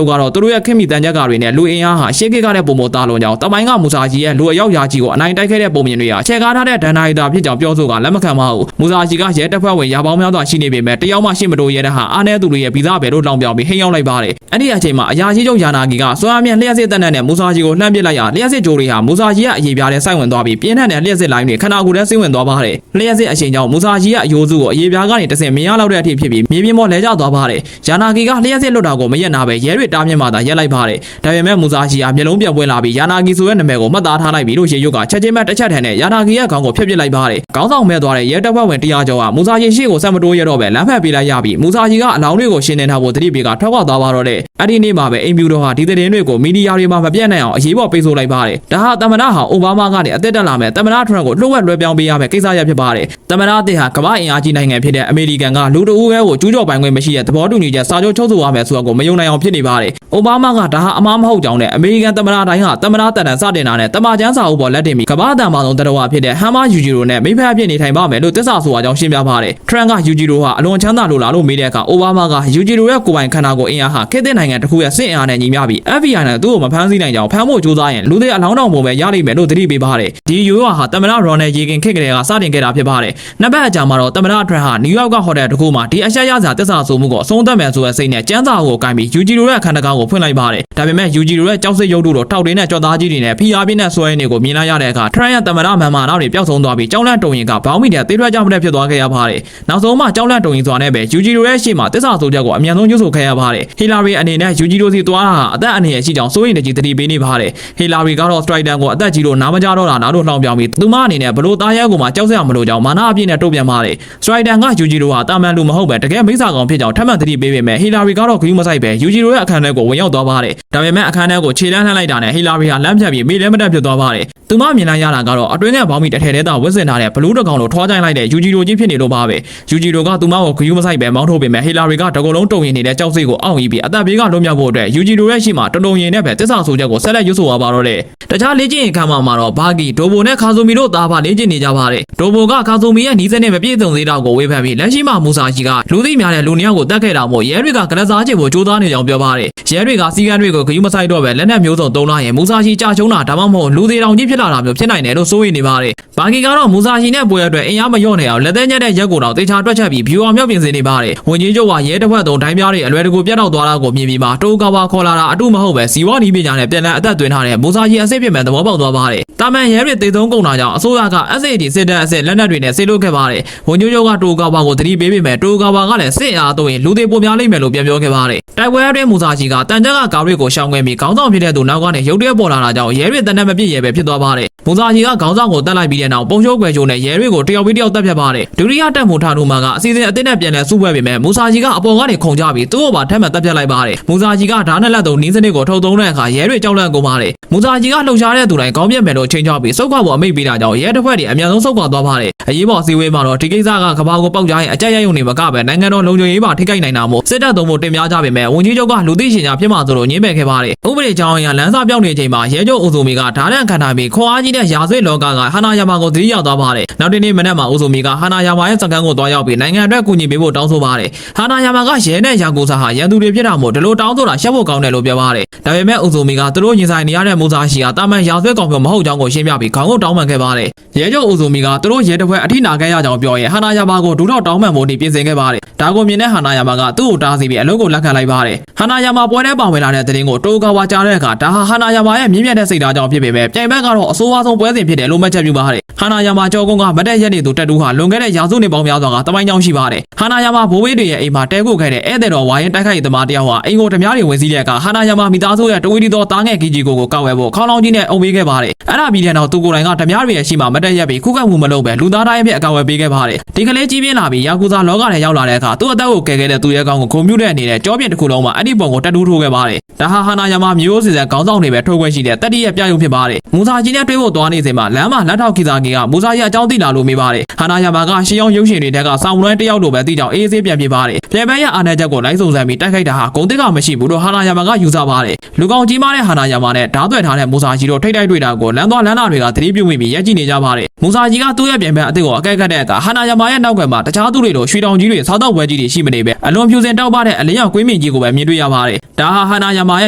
ပ်ကတော့သူတို့ရဲ့ခင်မီတန်ချက်ကတွေနဲ့လူအင်အားဟာရှေးခေတ်ကတဲ့ပုံမသားလုံးကြောင့်တမိုင်းကမူဆာရှီရဲ့လူအယောက်ရာကြီးကိုအနိုင်တိုက်ခဲ့တဲ့ပုံမြင်တွေဟာချဲကားထားတဲ့ဒဏ္ဍာရီတာဖြစ်ကြောင်းပြောဆိုကလက်မခံပါဘူး။မူဆာရှီကရဲတပ်ဖွဲ့ဝင်ရာပေါင်းများစွာရှိနေပေမဲ့တယောက်မှရှေ့မတိုးရဲတဲ့ဟာအားနည်းသူတွေရဲ့ဗီဇဘယ်လိုလောင်ပြောင်ပြီးဟိန်းရောက်လိုက်ပါတယ်။အဲ့ဒီအချိန်မှာအရာရှိချုပ်ယာနာဂီကစွမ်းအားမြင့်လျှက်စစ်တပ်နဲ့မူဆာရှီကိုလှမ်းပစ်လိုက်ရလျှက်စစ်ကြိုးတွေဟာမူဆာရှီရဲ့အရေးပြားတဲ့စိုက်ဝင်သွားပြီးပြင်းထန်တဲ့လျှက်စစ်လိုင်းတွေခန္ဓာကိုယ်ထဲဆင်းဝင်သွားပါတယ်။လျှက်စစ်အချိန်ကြောင့်မူဆာရှီရဲ့အယိုးစုကိုအရေးပြားကနေတဆင့်မရလောက်တဲ့အထိဖြစ်ပြီးမြေပြင်ပေါ်လဲကျသွားပါတယ်။ယာနာဂီကလျှက်စစ်လွတ်တာကိုမရက်နာပဲရဲတွေတားမြစ်မှသာရက်လိုက်ပါတယ်။ဒါပေမဲ့မူဆာရှီဟာမျက်လုံးပြန်ပွင့်လာပြီးယာနာဂီဆိုတဲ့နာမည်ကိုမှတ်သားထားလိုက်ပြီးလို့ရေရွတ်ကချက်ချင်းပဲတစ်ချက်ထန်နဲ့ယာနာဂီရဲ့ခေါင်းကိုဖျက်ပစ်လိုက်ပါတယ်။ခေါင်းဆောင်မဲ့သွားတဲ့ရဲတပ်ဖွဲ့ဝင်တရားကျော်ကမူဆာရှီရှေ့ကိုဆက်မတိုးရတော့ပဲလမ်းဖက်ပေးလိုက်ရပြီးမူဆာရှီကအလောင်းတွေကိုရှင်းနေထားဖို့တတိပေးကထွက်ခွာသွားပါတော့တဲ့အဲ့ဒီနေ့မှာပဲအိမ်ဖြူတော်ဟာဒီသတင်းတွေကိုမီဒီယာတွေမှာမပြတ်နိုင်အောင်အရေးပေါ်ပိတ်ဆို့လိုက်ပါတယ်။ဒါဟာသမ္မတဟာအိုဘားမားကနေအသက်တက်လာမဲ့သမ္မတထရန့်ကိုလှုပ်ဝက်လွှဲပြောင်းပေးရမယ့်ကိစ္စရပ်ဖြစ်ပါတယ်။သမ္မတအသစ်ဟာကမ္ဘာအင်အားကြီးနိုင်ငံဖြစ်တဲ့အမေရိကန်ကလူတအူးပဲကိုကျူးကျော်ပိုင်ခွင့်မရှိတဲ့သဘောတူညီချက်စာချုပ်ချုပ်ဆိုရမယ်ဆိုတာကိုမယုံနိုင်အောင်ဖြစ်နေပါတယ်။အိုဘားမားကဒါဟာအမှားမဟုတ်ကြောင်းနဲ့အမေရိကန်သမ္မတတိုင်းဟာသမ္မတတန်တန်စတင်တာနဲ့တမန်ကျန်းစာအုပ်ပေါ်လက်တင်ပြီးကမ္ဘာအတန်မာဆုံးတရဝဖြစ်တဲ့ဟမ်မာယူဂျီရိုနဲ့မိဖက်အဖြစ်နေထိုင်ပါမယ်လို့သစ္စာဆိုအကြောင်းရှင်းပြပါတယ်။ထရန့်ကယူဂျီရိုဟာအလွန်ချမ်းသာလို့လားလို့မေးတဲ့အခါအိုဘားမားကယူဂျီရိုရဲ့ကိုယ်ပိုင်ခန္ဓာကိုယ်အင်အားဟာခေတ်သစ်နိုင်ငံတစ်ခုရဲ့စစ်အင်အားနဲ့ညီမျှပြီး FBI နဲ့သူ့ကိုမဖမ်းဆီးနိုင်ကြောင်းဖမ်းဖို့ကြိုးစားရင်လူတွေအလောင်းတော်ပုံပဲရလိမ့်မယ်လို့သတိပေးပါတယ်။ဒီယူရိုဟာသမ္မတရော်နယ်ရေကင်ခေတ်ကလေးကစတင်ခဲ့တာဖြစ်ပါတယ်။နှစ်ပတ်အကြာမှာတော့သမ္မတထရန့်ဟာနယူးယောက်ကဟိုတယ်တစ်ခုမှာဒီအရှက်ရစာသစ္စာဆိုမှုကိုအဆုံးသတ်မယ်ဆိုတဲ့စိတ်နဲ့ကျန်းစာကိုကိုင်ပြီးယူဂျီရိုရဲ့အခမ်းအနားကိုဖွင့်လိုက်ပါတယ်။ဒါပေမဲ့ယူဂျီရိုရဲ့ကြောက်စိတ်ရုပ်တို့ထောက်တင်းနဲ့ကြော်သားကြီးတွေနဲ့ဖိအားပြင်းတဲ့ဆွဲရင်းတွေကိုမြင်လိုက်ရတဲ့အခါထရန့်ရဲ့သမ္မတမန်မာနောက်တွေပျောက်ဆုံးသွားပြီးကြောက်လန့်တုံရင်ကဘောင်းမီတဲ့သေးထွက်ကြောက်တဲ့ဖြစ်သွားခဲ့ရပါတယ်။နောက်ဆုံးမှကြောက်လန့်တုံရင်စွာနဲ့ပဲယူဂျီရိုရဲ့ရှေ့မှာသစ္စာဆိုချက်ကိုအမြန်ဆုံးညှို့ဆိုခဲ့ရပါတယ်။ဟီလာရီအနေနဲ့ယူဂျီရိုစီသွားတာဟာအသက်အန္တရာယ်ရှိကြောင်းစိုးရိမ်တကြီးတတိပေးနေပါတယ်။ဟီလာရီကတော့စထရိုက်တန်ကိုအသက်ကြီးလို့နားမကြတော့တာနားလို့လှောင်ပြောင်ပြီးသူမအနေနဲ့ဘလို့သားရဲကိုမှကြောက်စရာမလိုကြောင်းမာနအပြည့်နဲ့တုံ့ပြန်ပါတယ်။စထရိုက်တန်ကယူဂျီရိုဟာတာမန်လူမဟုတ်ပဲတကယ်မိစ္ဆာကောင်ဖြစ်ကြောင်းထပ်မံတတိပေးပေမဲ့ဟီလာရီကတော့ဂရုမစိုက်ပဲယူဂျီရိုရဲ့အခမ်းအနားကိုဝင်ရောက်သွားပါတယ်။ဒါပေမဲ့အခမ်းအနားကိုခြေလန်းလှမ်းလိုက်တာနဲ့ဟီလာရီဟာလမ်းဖြတ်ပြီးမေးလဲမတက်ဖြစ်သွားပါတယ်။သူမမြင်လိုက်ရတာကတော့အတွင်းကဘောင်းမီတစ်ထည်ထဲသာဝစ်စင်ထားတဲ့ဘလူးတကောင်လိုထွားချိုင်းလိုက်တဲ့ယူဂျီရိုကြီးဖြစ်နေလို့ပါပဲ။ယူဂျီရိုကသူမကိုဂရုမစိုက်ပဲမောင်းထုတ်ပေမဲ့ဟီလာရီကတကုံလုံးတုံရင်နေတဲ့ကြောက်စိတ်ကိုအောင့်ရီပြီးအသက်ဘေးကလွတ်မြောက်ဖို့အတွက်ယူဂျီရိုရဲ့ရှိမှတုံရင်နဲ့ပဲတစ္ဆာဆိုချက်ကိုဆက်လက်ရွတ်ဆိုပါတော့တဲ့။တခြားလေ့ကျင့်ရေးခန်းမှာတော့ဘာဂီဒိုဘိုနဲ့ခါဆိုမီတို့သားဖလေ့ကျင့်နေကြပါတယ်။ဒိုဘိုကခါဆိုမီရဲ့နီးစက်နဲ့မပြည့်စုံသေးတာကိုဝေဖန်ပြီးလက်ရှိမှာမူဆာရှီကလူသိများတဲ့လူနှစ်ယောက်ကိုတတ်ခဲ့တာမို့ရဲတွေကကလစားချေဖို့ကြိုးစားနေကြောင်းပြောပါတယ်။ရဲတွေကစီကန်းတွေကိုဂရုမစိုက်တော့ပဲလက်နက်မျိုးစုံသုံးလာရင်မူဆာရှီကြာချုံးတာဒါမှမဟုတ်လူသေးတောင်ကြီးဖြစ်လာတာမျိုးဖြစ်နိုင်တယ်လို့စိုးရိမ်နေပါတယ်။ဘာဂီကတော့မူဆာရှီနဲ့ပွဲအတွက်အင်အားမလျော့နေအောင်လက်သက်ညက်တဲ့ရက်ကိုတော့တေချာတွက်ချက်ပြီးဖြူအောင်မြောက်ပြင်ဆင်နေပါတယ်။ဝင်ကြီးချုပ်ကရဲတစ်ဖက်သုံးဒိုင်းပြားတွေအလွယ်တကူပြတ်တော့သွားတာကိုမြင်ပြီးမှတိုးကာပါခေါ်လာတာအတုမဟုတ်ပဲစီဝါနီးပညာနဲ့ပြန်လည်အသက်သွင်းထားတဲ့မူဆာရှီအစစ်ပြမဲ့သဘောပေါက်သွားပါတယ်။တာမန်ရဲတွေတေသုံးကုန်တာကြောင့်အစိုးရက SAD စစ်တပ်အစစ်လက်နက်တွေနဲ့ဆေးလုပ်ခဲ့ပါတယ်။ဝန်ကြီးချုပ်ကတိုးကာပါကိုသတိပေးပေမဲ့တိုးကာပါကလည်းစစ်အားသုံးရင်လူတွေပုံများလိမ့်မယ်လို့ပြန်ပြောခဲ့ပါတယ်။တိုက်ပွဲအတွင်းမူဆာရှီကတန်ကြက်ကကားတွေကိုရှောင်ခဲ့ပြီးခေါင်းဆောင်ဖြစ်တဲ့သူနောက်ကနေရုတ်တရက်ပေါ်လာတာကြောင့်ရဲတွေတနက်မပြည့်ရဲပဲဖြစ်သွားပါတယ်။မူဆာရှီကခေါင်းဆောင်ကိုတက်လိုက်ပြီးတဲ့နောက်ပုံရှုပ်ွယ်ချိုးနဲ့ရဲတွေကိုတယောက်ပြီးတယောက်တက်ဖြတ်ပါတယ်။ဒုတိယတပ်မှူးထားထူမာကအစီအစဉ်အသစ်နဲ့ပြန်လည်စုဖွဲ့ပေမဲ့မူဆာရှီကအပေါ်ကနေခုန်ကြပြီးသူ့ကိုပါထပ်မံတက်ဖြတ်လိုက်ပါတယ်။မူဆာရှီကဓာတ်နဲ့လက်သုံးနင်းစနစ်ကိုထုတ်သုံးတဲ့အခါရဲတွေကြောက်လန့်ကုန်ပါတယ်။မူဆာရှီကလှုပ်ရှားတဲ့သူတိုင်းခေါင်းပြက်မယ်လို့ချိန်ချပြီးစုပ်ခွာဖို့အမိန့်ပေးတာကြောင့်ရဲတပ်ဖွဲ့တွေအများဆုံးစုပ်ခွာသွားပါတယ်။အရေးပေါ်အစည်းအဝေးမှာတော့ဒီကိစ္စကကဘာကိုပေါက်ကြရင်အကြက်ရိုက်ရုံနေမကပဲနိုင်ငံတော်လုံခြုံရေးပါထိခိုက်နိုင်တာမို့စစ်တပ်သုံးဖို့တင်ပြကြပေမဲ့ဝန်ကြီးချုပ်ကလူသိရှင်ကြားဖြစ်မှာဆိုလို့ညှင်းပယ်ခဲ့ပါတယ်။ဥပဒေကြောင်းအရလမ်းစာပြောင်းနေချိန်မှာရဲချုပ်အိုဇိုမီကဓာတ်နဲ့ခံထားပြီးခွန်အားကြီးတဲ့ရာဇဝတ်လောကကဟာနာယာမာကိုသတိရသွားပါတယ်။နောက်တစ်နေ့မနက်မှာအိုဇိုမီကဟာနာယာမာရဲ့စကန်ကိုတွားရောက်ပြီးနိုင်ငံအတွက်ကူညီပေးဖို့တောင်းဆိုပါတယ်။ဟာနာယာမာကရဲနဲ့ယာကိုစာဟာရန်သူတွေဖြစ်တာမို့ဒီလိုတောင်းဆိုတာရှက်ဖို့ကောင်းတယ်လို့ပြောပါတယ်။ဒါပေမဲ့အိုဇိုမီကသူတို့ရင်ဆိုင်နေရတဲ့မူဆာရှီဟာတာမန်ရာဇဝတ်ကောင်မျိုးမဟုတ်ကြောင်းကိုရှင်းပြပြီးခေါင်းကိုတောင်းပန်ခဲ့ပါတယ်။ရဲချုပ်အိုဇိုမီကသူတို့ရဲတပ်ဖွဲ့ အထိနာခဲ့ရကြောင်းပြောရင်ဟာနာယာမာကိုဒူထောက်တောင်းပန်ဖို့နေပြင်ဆင်ခဲ့ပါတယ်ဒါကိုမြင်တဲ့ဟာနာယာမာကသူ့ကိုတားဆီးပြီးအလုပ်ကိုလက်ခံလိုက်ပါတယ်ဟာနာယာမာပွဲထဲပါဝင်လာတဲ့သတင်းကိုတိုကာဝါကြားတဲ့အခါဒါဟာနာယာမာရဲ့မြင့်မြတ်တဲ့စိတ်ဓာတ်ကြောင့်ဖြစ်ပေမဲ့ပြိုင်ဘက်ကတော့အဆိုးအဆုံးပွဲစဉ်ဖြစ်တယ်လို့မှတ်ချက်ပြုပါတယ်ဟာနာယာမာကျော်ကုန်းကမတက်ရက်နေသူတက်တူးဟာလွန်ခဲ့တဲ့ရာစုနှစ်ပေါင်းများစွာကတမိုင်းကြောင်းရှိပါတယ်ဟာနာယာမာဘိုးဘေးတွေရဲ့အိမ်မှာတဲခုခဲ့တဲ့ဧည့်သည်တော်ဝါရင်တိုက်ခိုက်သမားတယောက်ဟာအိမ်ကိုဓမြတွေဝင်စည်းတဲ့အခါဟာနာယာမာမိသားစုရဲ့တဝီတီတော်တားငယ်ကြီးကိုကောက်ဝဲဖို့ခေါင်းလောင်းကြီးနဲ့အုံပေးခဲ့ပါတယ်အဲ့ဒါပြီးတဲ့နောက်သူကိုယ်တိုင်ကဓမြတွေရဲ့ရှိမှမတက်ရက်ပြီးခုခံမှုမလုပ်ပဲလူသားတိုင်းအဖြစ်အကောက်ဝဲပေးခဲ့ပါတယ်ဒီကလေးကြီးပြင်းလာပြီးယာကူဇာလောကထဲရောက်လာတဲ့အခါသူ့အသက်ကိုကယ်ခဲ့တဲ့သူရဲ့ကောင်းကိုဂုဏ်ပြုတဲ့အနေနဲ့ကြောပြင်တစ်ခုလုံးမှာအဲ့ဒီပုံကိုတက်တူးထိုးခဲ့ပါတယ်ဒါဟာနာယာမာမျိုးစစ်စံခေါင်းဆောင်တွေပဲထိုးခွင့်ရှိတဲ့တက်တီရဲ့ပြရုံဖြစ်ပါတယ်မူစာကြီးနဲ့တွဲဖို့သွားနေစဉ်မှာလမ်းမှာလက်ထောက်ခိစာကြီးကမူစာကြီးအကြောင်းသိလာလို့မေးပါတယ်ဟာနာယာမာကရှင်းအောင်ရုပ်ရှင်တွေထက်ကဆောင်းလွှဲတယောက်လိုပဲသိကြောင်အေးအေးပြန်ပြပါတယ်ပြန်ပန်းရအာဏာချက်ကိုလိုက်စုံစမ်းပြီးတိုက်ခိုက်တာဟာဂုံတစ်ကမရှိဘူးလို့ဟာနာယာမာကယူဆပါတယ်လူကောင်ကြီးမားတဲ့ဟာနာယာမာနဲ့ဓာတ်သွဲထားတဲ့မူစာကြီးတို့ထိတ်တိုက်တွေ့တာကိုလမ်းသွားလမ်းလာတွေကသတိပြုမိပြီးရက်ကြည့်နေကြပါတယ်မူစာကြီးကသူ့ရဲ့ပြန်ပန်းအစ်စ်ကိုအကဲခတ်တဲ့အခါဟာနာယာမာရဲ့နောက်ကမှာတခြားသူတွေလိုရွှေတောင်ကြီးတွေစားတော့ဝဲကြီးတွေရှိမနေပဲအလွန်ဖြူစင်တောက်ပတဲ့အလင်းရောင်ကွင်းမြင့်ကြီးကိုပဲမြင်တွေ့ရပါတယ်ဒါဟာနာယာမာရ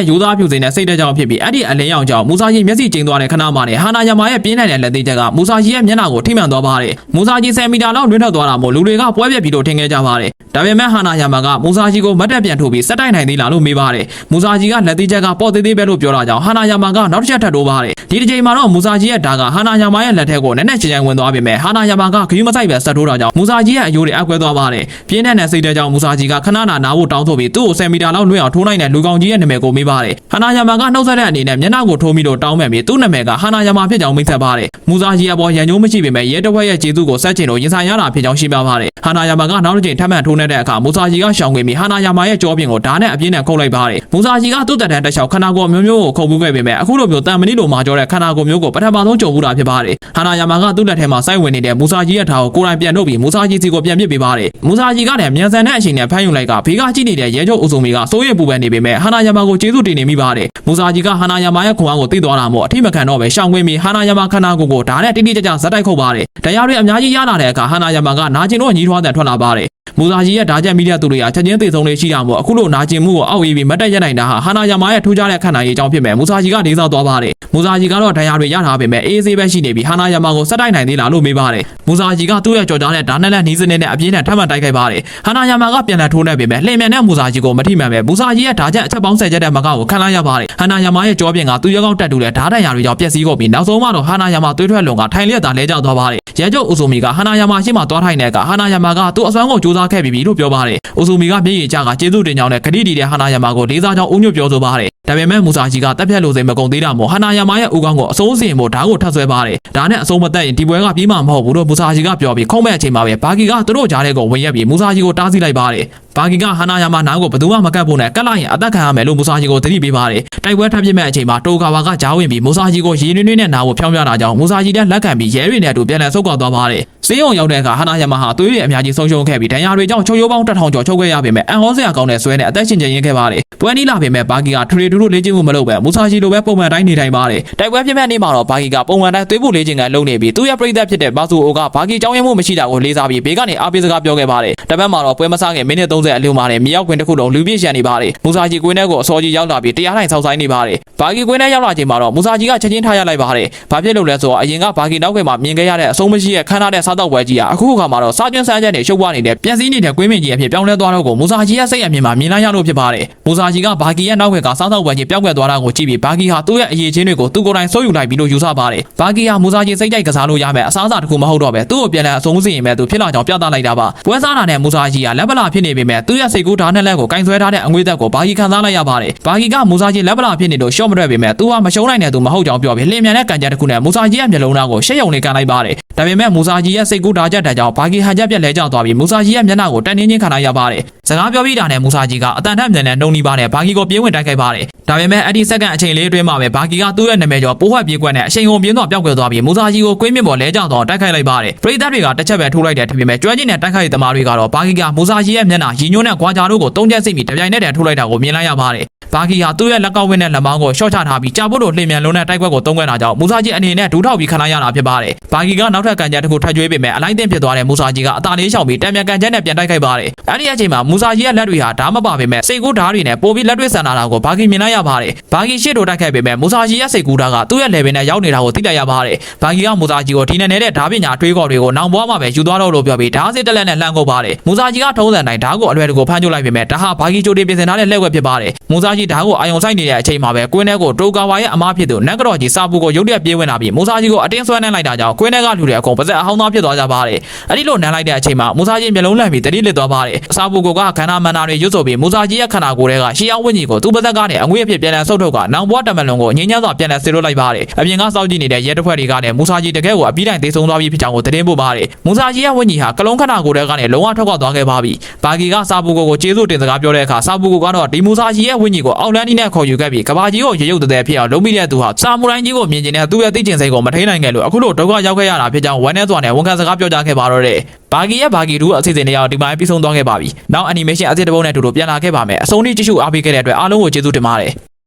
ဲ့ရိုးသားဖြူစင်တဲ့စိတ်ဓာတ်ကြောင့်ဖြစ်ပြီးအဲ့ဒီအလင်းရောင်ကြောင့်မူစာကြီးမျက်စိကျိန်းသွားတဲ့ခဏမှနဲ့ဟာနာယာမာရဲ့ပြင်းထန်တဲ့လက်သေးချက်ကမူစာကြီးရဲ့မျက်နှာကိုထိမှန်သွားပါတယ်မူစာကြီး10 မီတာလောက်လွင့်ထွက်သွားတာမို့လူတွေကပွဲပြက်ပြီးတော့ထင်ခဲ့ကြပါတယ်ဒါပေမဲ့ဟာနာယာမာကမူစာကြီးကိုမတ်တက်ပြန်ထိုးပြီးစက်တိုက်နိုင်သေးလားလို့မေးပါတယ်မူစာကြီးကလက်သေးချက်ကပေါ့သေးသေးပဲလို့ပြောတာကြောင့်ဟာနာယာမာကနောက်တစ်ချက်ထပ်တိုးပါတယ်ဒီတစ်ချိန်မှာတော့မူစာကြီးရဲ့ဓာတ်ကဟာနာယာမာရဲ့လက်ထက်ကိုနက်နက်ချင်ချင်ဝင်သွားပြီမဲ့ဟာနာယာမာကဂရုမစိုက်ပဲဆက်ထိုးတာကြောင့်မူစာကြီးရဲ့အယိုးတွေအကွဲသွားပါတယ်ပြင်းထန်တဲ့စိတ်ဓာတ်ကြောင့်မူစာကြီးကခဏနာဖို့တောင်းဆိုပြီးသူ့ကို10 မီတာလောက်လွင့်အောင်ထိုးနိုင်တဲ့လူကောင်ကြီးရဲ့နာမည်ကိုမေးပါတယ်ဟာနာယာမာကနှုတ်ဆက်တဲ့အနေနဲ့မျက်နှာကိုထိုးပြီးတော့တောင်းပန်ပြီးသူ့နာမည်ကဟာနာယာမာဖြစ်ကြောင်းမိတ်ဆက်ပါတယ်မူစာကြီးအပေါ်ရန်ကျိုးမရှိပေမဲ့ရဲတဝက်ရဲ့ကျေးဇူးကိုဆက်ချင်လို့ရင်ဆိုင်ရတာဖြစ်ကြောင်းရှင်းပြပါတယ်ဟာနာယာမာကနောက်တစ်ချိန်ထပ်မံထိုးနေတဲ့အခါမူစာကြီးကရှောင်ကွင်းပြီးဟာနာယာမာရဲ့ကြောပြင်ကိုဓာတ်နဲ့အပြင်းနဲ့ခုတ်လိုက်ပါတယ်မူစာကြီးကသူ့တက်တန်းတက်လျှောက်ခန္ဓာကိုယ်မျိုးမျိုးကိုခုတ်ပူးခဲ့ပေမဲ့အခုလိုမျိုးတန်မဏိလိုမာကြောတဲ့ခန္ဓာကိုယ်မျိုးကိုပထမဆုံးကြုံဘူးတာဖြစ်ပါတယ်ဟာနာယာမာကသူ့လက်ထဲမှာစိုက်ဝင်နေတဲ့မူစာကြီးရဲ့ဓာတ်ကိုကိုယ်တိုင်ပြန်ထုတ်ပြီးမူစာကြီးစီကိုပြန်ပစ်ပေးပါတယ်မူစာကြီးကလည်းမြန်ဆန်တဲ့အချိန်နဲ့ဖမ်းယူလိုက်ကဘေးကကြည့်နေတဲ့ရဲချုပ်အုပ်စုမီကစိုးရိမ်ပူပန်နေပေမဲ့ဟာနာယာမာကိုကျေးဇူးတင်နေမိပါတယ်မူစာကြီးကဟာနာယာမာရဲ့ခွန်အားကိုသိသွားတာမို့အထိမခံတော့ပဲရှောင်ကွင်းပြီးဟာနာယာမာခန္ဓာကိုယ်ကိုဓာတ်နဲ့တိတိကျကျဇက်တိုက်ခုတ်ပါတယ်တရားတွေအများကြီးရလာတဲ့အခါဟာနာယာမာကနာကျင်တော့ညီးထွားတဲ့ထွက်လာပါတယ်မူစာကြီးရဲ့ဓာတ်ချက်မိတဲ့သူတွေကချက်ချင်းသိဆုံးလေးရှိတာမို့အခုလိုနာကျင်မှုကိုအောက်အေးပြီးမတက်ရက်နိုင်တာဟာနာယာမာရဲ့ထူးခြားတဲ့ခန္ဓာရည်ကြောင့်ဖြစ်မဲ့မူစာကြီးကဒေသသွားပါတယ်မူစာကြီးကတော့တရားတွေရထားပေမဲ့အေးဆေးပဲရှိနေပြီးဟာနာယာမာကိုစက်တိုက်နိုင်သေးလားလို့မေးပါတယ်မူစာကြီးကသူ့ရဲ့ကြော်ကြားတဲ့ဓာတ်နဲ့နီးစနစ်နဲ့အပြင်းနဲ့ထပ်မံတိုက်ခိုက်ပါတယ်ဟာနာယာမာကပြန်လည်ထိုးနေပေမဲ့လှည့်မြန်တဲ့မူစာကြီးကိုမထိမှန်ပဲမူစာကြီးရဲ့ဓာတ်ချက်အချက်ပေါင်း10ချက်တဲ့မကောက်ကိုခံလိုက်ရပါတယ်ဟာနာယာမာရဲ့ကြောပြင်ကသူ့ရဲ့ကောက်တက်တူတဲ့ဓာတ်တန်ရာတွေကြောင့်ပျက်စီးကုန်ပြီးနောက်ဆုံးမှတော့ဟာနာယာမာသွေးထွက်လွန်ကထိုင်လျက်သာလဲကျသွားပါတယ်ရဲချုပ်အိုဆိုမီကဟာနာယာမာရှေ့မှာသွားထိုင်တဲ့အခါဟာနာယာမာကသူ့အစွမ်းကိုစူးစမ်းခဲ့ပြီးလို့ပြောပါတယ်အိုဆိုမီကမျက်ရည်ကျကကျေးဇူးတင်ကြောင်းနဲ့ဂတိတီတဲ့ဟာနာယာမာကိုလေးစားကြောင်းအုံညွတ်ပြောဆိုပါတယ်ဒါပေမဲ့မူစာကြီးကတက်ပြက်လို့စိတ်မကုန်သေးတာမို့ဟာနာယာမာရဲ့ဦးခေါင်းကိုအစိုးစင်မို့ဓာတ်ကိုထပ်ဆွဲပါတယ်ဒါနဲ့အဆုံးမသက်ရင်ဒီပွဲကပြီးမှမဟုတ်ဘူးလို့မူစာကြီးကပြောပြီးခုံးမဲ့အချိန်မှာပဲဘာဂီကသူတို့ကြားထဲကိုဝင်ရက်ပြီးမူစာကြီးကိုတားဆီးလိုက်ပါတယ်ဘာဂီကဟာနာယာမာနားကိုဘယ်သူမှမကတ်ဖို့နဲ့ကတ်လိုက်ရင်အသက်ခံရမယ်လို့မူစာကြီးကိုသတိပေးပါတယ်တိုက်ပွဲထပ်ပြစ်မဲ့အချိန်မှာတိုကာဝါကကြားဝင်ပြီးမူစာကြီးကိုရေနွေးနွေးနဲ့နားကိုဖြောင်းပြတာကြောင့်မူစာကြီးတဲ့လက်ခံပြီးရဲတွေနဲ့အတူပြန်လည်ဆုတ်ခွာသွားပါတယ်စေးရုံရောက်တဲ့အခါဟာနာယာမာဟာသွေးတွေအများကြီးဆုံးရှုံးခဲ့ပြီးဒဏ်ရာတွေကြောင့်ချုပ်ရိုးပေါင်း1000ကျော်ချုပ်ခဲ့ရပေမဲ့အန်ဟောစရာကောင်းတဲ့ဆွဲနဲ့အသက်ရှင်ကျင်ရင်းခဲ့ပါတယ်ပွဲနီးလာပေမဲ့ဘာဂီကထူထူလေ့ကျင့်မှုမလုပ်ပဲမူစာကြီးလိုပဲပုံမှန်တိုင်းနေထိုင်ပါတယ်တိုက်ပွဲပြစ်မဲ့နေ့မှာတော့ဘာဂီကပုံမှန်တိုင်းသွေးဖို့လေ့ကျင့်ကလုပ်နေပြီးသူ့ရဲ့ပရိသတ်ဖြစ်တဲ့ဘာဆူအိုကဘာဂီကြောင်းရမှုမရှိတာကိုလေးစားပြီးဘေးကနေအားပေးစကားပြောခဲ့ပါတယ်တပတ်မှာတော့ပွဲမစားခင်မိနစ်30အလိုမှာမြေရောက်ခွင်တစ်ခုလုံးလူပြည့်ရှံနေပါတယ်မူစာကြီးကွင်းထဲကိုအစောကြီးရောက်လာပြီးတရားထိုင်ဆောက်ဆိုင်နေပါတယ်ဘာဂီကွင်းထဲရောက်လာချိန်မှာတော့မူစာကြီးကချက်ချင်းထားရလိုက်ပါတယ်ဘာဖြစ်လို့လဲဆိုတော့အရင်ကဘာဂီနောက်ခွင်မှာမြင်ခဲ့ရတဲ့အဆုံးမရှိရဲ့ခန်းထားတဲ့စားတော့ပွဲကြီးကအခုအခါမှာတော့စားကျွန်းစမ်းချက်တွေရှုပ်ပွားနေတဲ့ပြက်စီးနေတဲ့ကွင်းမြင့်ကြီးအဖြစ်ပြောင်းလဲသွားတော့ကိုမူစာကြီးရဲ့စိတ်အမြင်မှာမြင်လိုက်ရလို့ဖြစ်ပါတယ်မူစာကြီးကဘာဂီရဲ့နောက်ခွင်ကစားတော့ပွဲကြီးပြောင်းကွယ်သွားတာကိုကြည့်ပြီးဘာဂီဟာသူ့ရဲ့အရေးချင်းတွေကိုသူ့ကိုယ်တိုင်စိုးယူလိုက်ပြီးလို့ယူဆပါတယ်ဘာဂီဟာမူစာကြီးစိတ်ကြိုက်ကစားလို့ရမယ်အစားအစာတစ်ခုမဟုတ်တော့ပဲသူ့ကိုပြန်လဲအဆုံးစီရင်မဲ့သူဖြစ်လာကြောင်းပြသလိုက်တာပါပွဲစားတာနဲ့မူစာကြီးကလက်ပလာဖြစ်နေပေမဲ့သူ့ရဲ့စိတ်ကူးဓာတ်နဲ့လက်ကိုကင်ဆွဲထားတဲ့အငွေသက်ကိုဘာဂီခံစားလိုက်ရပါတယ်ဘာဂီကမူစာကြီးလက်ပလာဖြစ်နေလို့ရှော့မထွက်ပေမဲ့သူဟာမရှုံးနိုင်တဲ့သူမဟုတ်ကြောင်းပြောပြီးလျင်မြန်တဲ့ကန်ကြက်တစ်ခုနဲ့မူစာကြီးရဲ့မျက်လုံးသားကိုရှက်ယုံလေးကန်လိုက်ပါတယ်ဒါပေမဲ့မူစာကြီးရဲ့စိတ်ကူးဓာတ်ချက်တန်ကြောင့်ဘာဂီဟန်ချက်ပြက်လဲကျသွားပြီးမူစာကြီးရဲ့မျက်နှာကိုတန်နှင်းချင်းခံလိုက်ရပါတယ်စကားပြောပြီးတာနဲ့မူစာကြီးကအတန်ထက်မြန်တဲ့နှုံနီးပါနဲ့ဘာဂီကိုပြေးဝင်တိုက်ခိုက်ပါတယ်ဒါပေမဲ့အဲ့ဒီစက္ကန့်အချိန်လေးအတွင်းမှာပဲဘာဂီကသူ့ရဲ့နာမည်ကျော်ပိုးဟွက်ပြေးကွက်နဲ့အချိန်ကုန်ပြင်းသွားပျောက်ကွယ်သွားပြီးမူစာကြီးကိုကွင်းမြင့်ပေါ်လဲကျသွားတိုက်ခိုက်လိုက်ပါတယ်ပရိသတ်တွေကတစ်ချက်ပဲထိုးလိုက်တယ်ထင်ပေမဲ့ကျွမ်းကျင်တဲ့တိုက်ခိုက်သမားတွေကတော့ဘာဂီကမူစာကြီးရဲ့မျက်နှာရီညွန်းနဲ့ကွာဂျာတို့ကိုတုံးချက်စိတ်ပြီးတပြိုင်နက်တည်းထိုးလိုက်တာကိုမြင်လိုက်ရပါတယ်ဘာဂီဟာသူ့ရဲ့လက်ကောက်ဝင်းနဲ့လက်မောင်းကိုရှော့ချထားပြီးကြာဖို့လို့လှည့်မြန်လုံးတဲ့တိုက်ပွဲကိုတုံးခဲ့တာကြောင့်မူစာကြီးအနေနဲ့ဒူးထောက်ပြီးခံလိုက်ရတာဖြစ်ပါတယ်ဘာဂီကနောက်ထပ် က်ကန်ချက်တစ်ခုထပ်ကျွေးပေမဲ့အလိုက်တင်ဖြစ်သွားတဲ့မူဆာကြီးကအသာလေးရှောင်ပြီးတံမြန်ကန်ချက်နဲ့ပြန်တိုက်ခိုက်ပါတယ်။အဲ့ဒီအချိန်မှာမူဆာကြီးရဲ့လက်တွေဟာဓာတ်မပါပေမဲ့စိတ်ကူးဓာတ်တွေနဲ့ပိုပြီးလက်တွေဆန်လာတာကိုဘာဂီမြင်လိုက်ရပါတယ်။ဘာဂီရှေ့တို့တိုက်ခိုက်ပေမဲ့မူဆာကြီးရဲ့စိတ်ကူးဓာတ်ကသူ့ရဲ့ level နဲ့ရောက်နေတာကိုသိလိုက်ရပါတယ်။ဘာဂီကမူဆာကြီးကိုဒီနဲ့တဲ့ဓာတ်ပညာအတွေးခေါ်တွေကိုနောင်ဘွားမှာပဲယူသွားတော့လို့ပြောပြီးဓာတ်စစ်တက်လက်နဲ့လှမ်းကုန်ပါတယ်။မူဆာကြီးကထုံးစံတိုင်းဓာတ်ကိုအလွယ်တကူဖမ်းကျုပ်လိုက်ပေမဲ့ဒါဟာဘာဂီချိုတင်ပြင်ဆင်ထားတဲ့လှည့်ဝက်ဖြစ်ပါတယ်။မူဆာကြီးဓာတ်ကိုအာယုံဆိုင်နေတဲ့အချိန်မှာပဲကွင်းထဲကိုတိုကာဝါရဲ့အမားဖြစ်သူနက်ကတော့ကြီးစာပူကိုရုတ်တရက်ပြေးဝင်လာပြီးမူဆာကြီးကိုအတင်းဆွဲနှမ်းလိုက်တာကြောင့်ကွင်းထဲကလူတွေအကုန်ပါဇက်အဟောင်းသားဖြစ်သွားကြပါတယ်။အဲ့ဒီလိုနှမ်းလိုက်တဲ့အချိန်မှာမူဆာကြီးမျက်လုံးလန့်ပြီးတတိလစ်သွားပါတယ်။စာပူကိုကခန္ဓာမန္တာတွေရွတ်ဆိုပြီးမူဆာကြီးရဲ့ခန္ဓာကိုယ်ထဲကရှေးအောင်ဝိညာဉ်ကိုသူ့ပါဇက်ကနေအငွေ့အဖြစ်ပြန်လည်ဆုပ်ထုတ်ကနောင်ဘွားတမန်လုံးကိုငြိမ်းချမ်းစွာပြန်လည်ဆေးလွတ်လိုက်ပါတယ်။အပြင်ကစောင့်ကြည့်နေတဲ့ရဲတပ်ဖွဲ့တွေကလည်းမူဆာကြီးတကယ်ကိုအပြီးတိုင်သေဆုံးသွားပြီဖြစ်ကြောင်းကိုသတင်းပို့ပါတယ်။မူဆာကြီးရဲ့ဝိညာဉ်ဟာကလုံးခန္ဓာကိုယ်ထဲကနေလုံးဝထွက်ခွာသွားခဲ့ပါပြီ။ဘာဂီကစာပူကိုကျေးဇူးတင်စကားပြောတဲ့အခါစာပူကတော့ဒီမူဆာကြီးရဲ့ဝိညာဉ်ကိုအောက်လန်းနီးနဲ့ခေါ်ယူခဲ့ပြီးကဘာကြီးကိုရေရုပ်တဲ့ဖြစ်အောင်လုံးမိတဲ့သူဟာစာမူရိုင်းကြီးကိုမြင်ကျင်တဲ့သူ့ရဲ့သိကျင်စိတ်ကိုမထိန်နိုင်ခဲ့လို့အခုလိုဒုက္ခရောက်ခဲ့ရတာဖြစ်ကြောင်းဝမ်းနဲ့စွာနဲ့ဝန်ခံစကားပြောကြားခဲ့ပါတော့တယ်။ဘာဂီရဲ့ဘာဂီ2အစီအစဉ်တွေရောက်ဒီမှာပြီးဆုံးသွားခဲ့ပါပြီ။နောက် animation အသစ်တစ်ပုဒ်နဲ့တူတူပြန်လာခဲ့ပါမယ်။အဆုံးထိကြည့်ရှုအားပေးခဲ့တဲ့အတွက်အားလုံးကိုကျေးဇူးတင်ပါတယ်။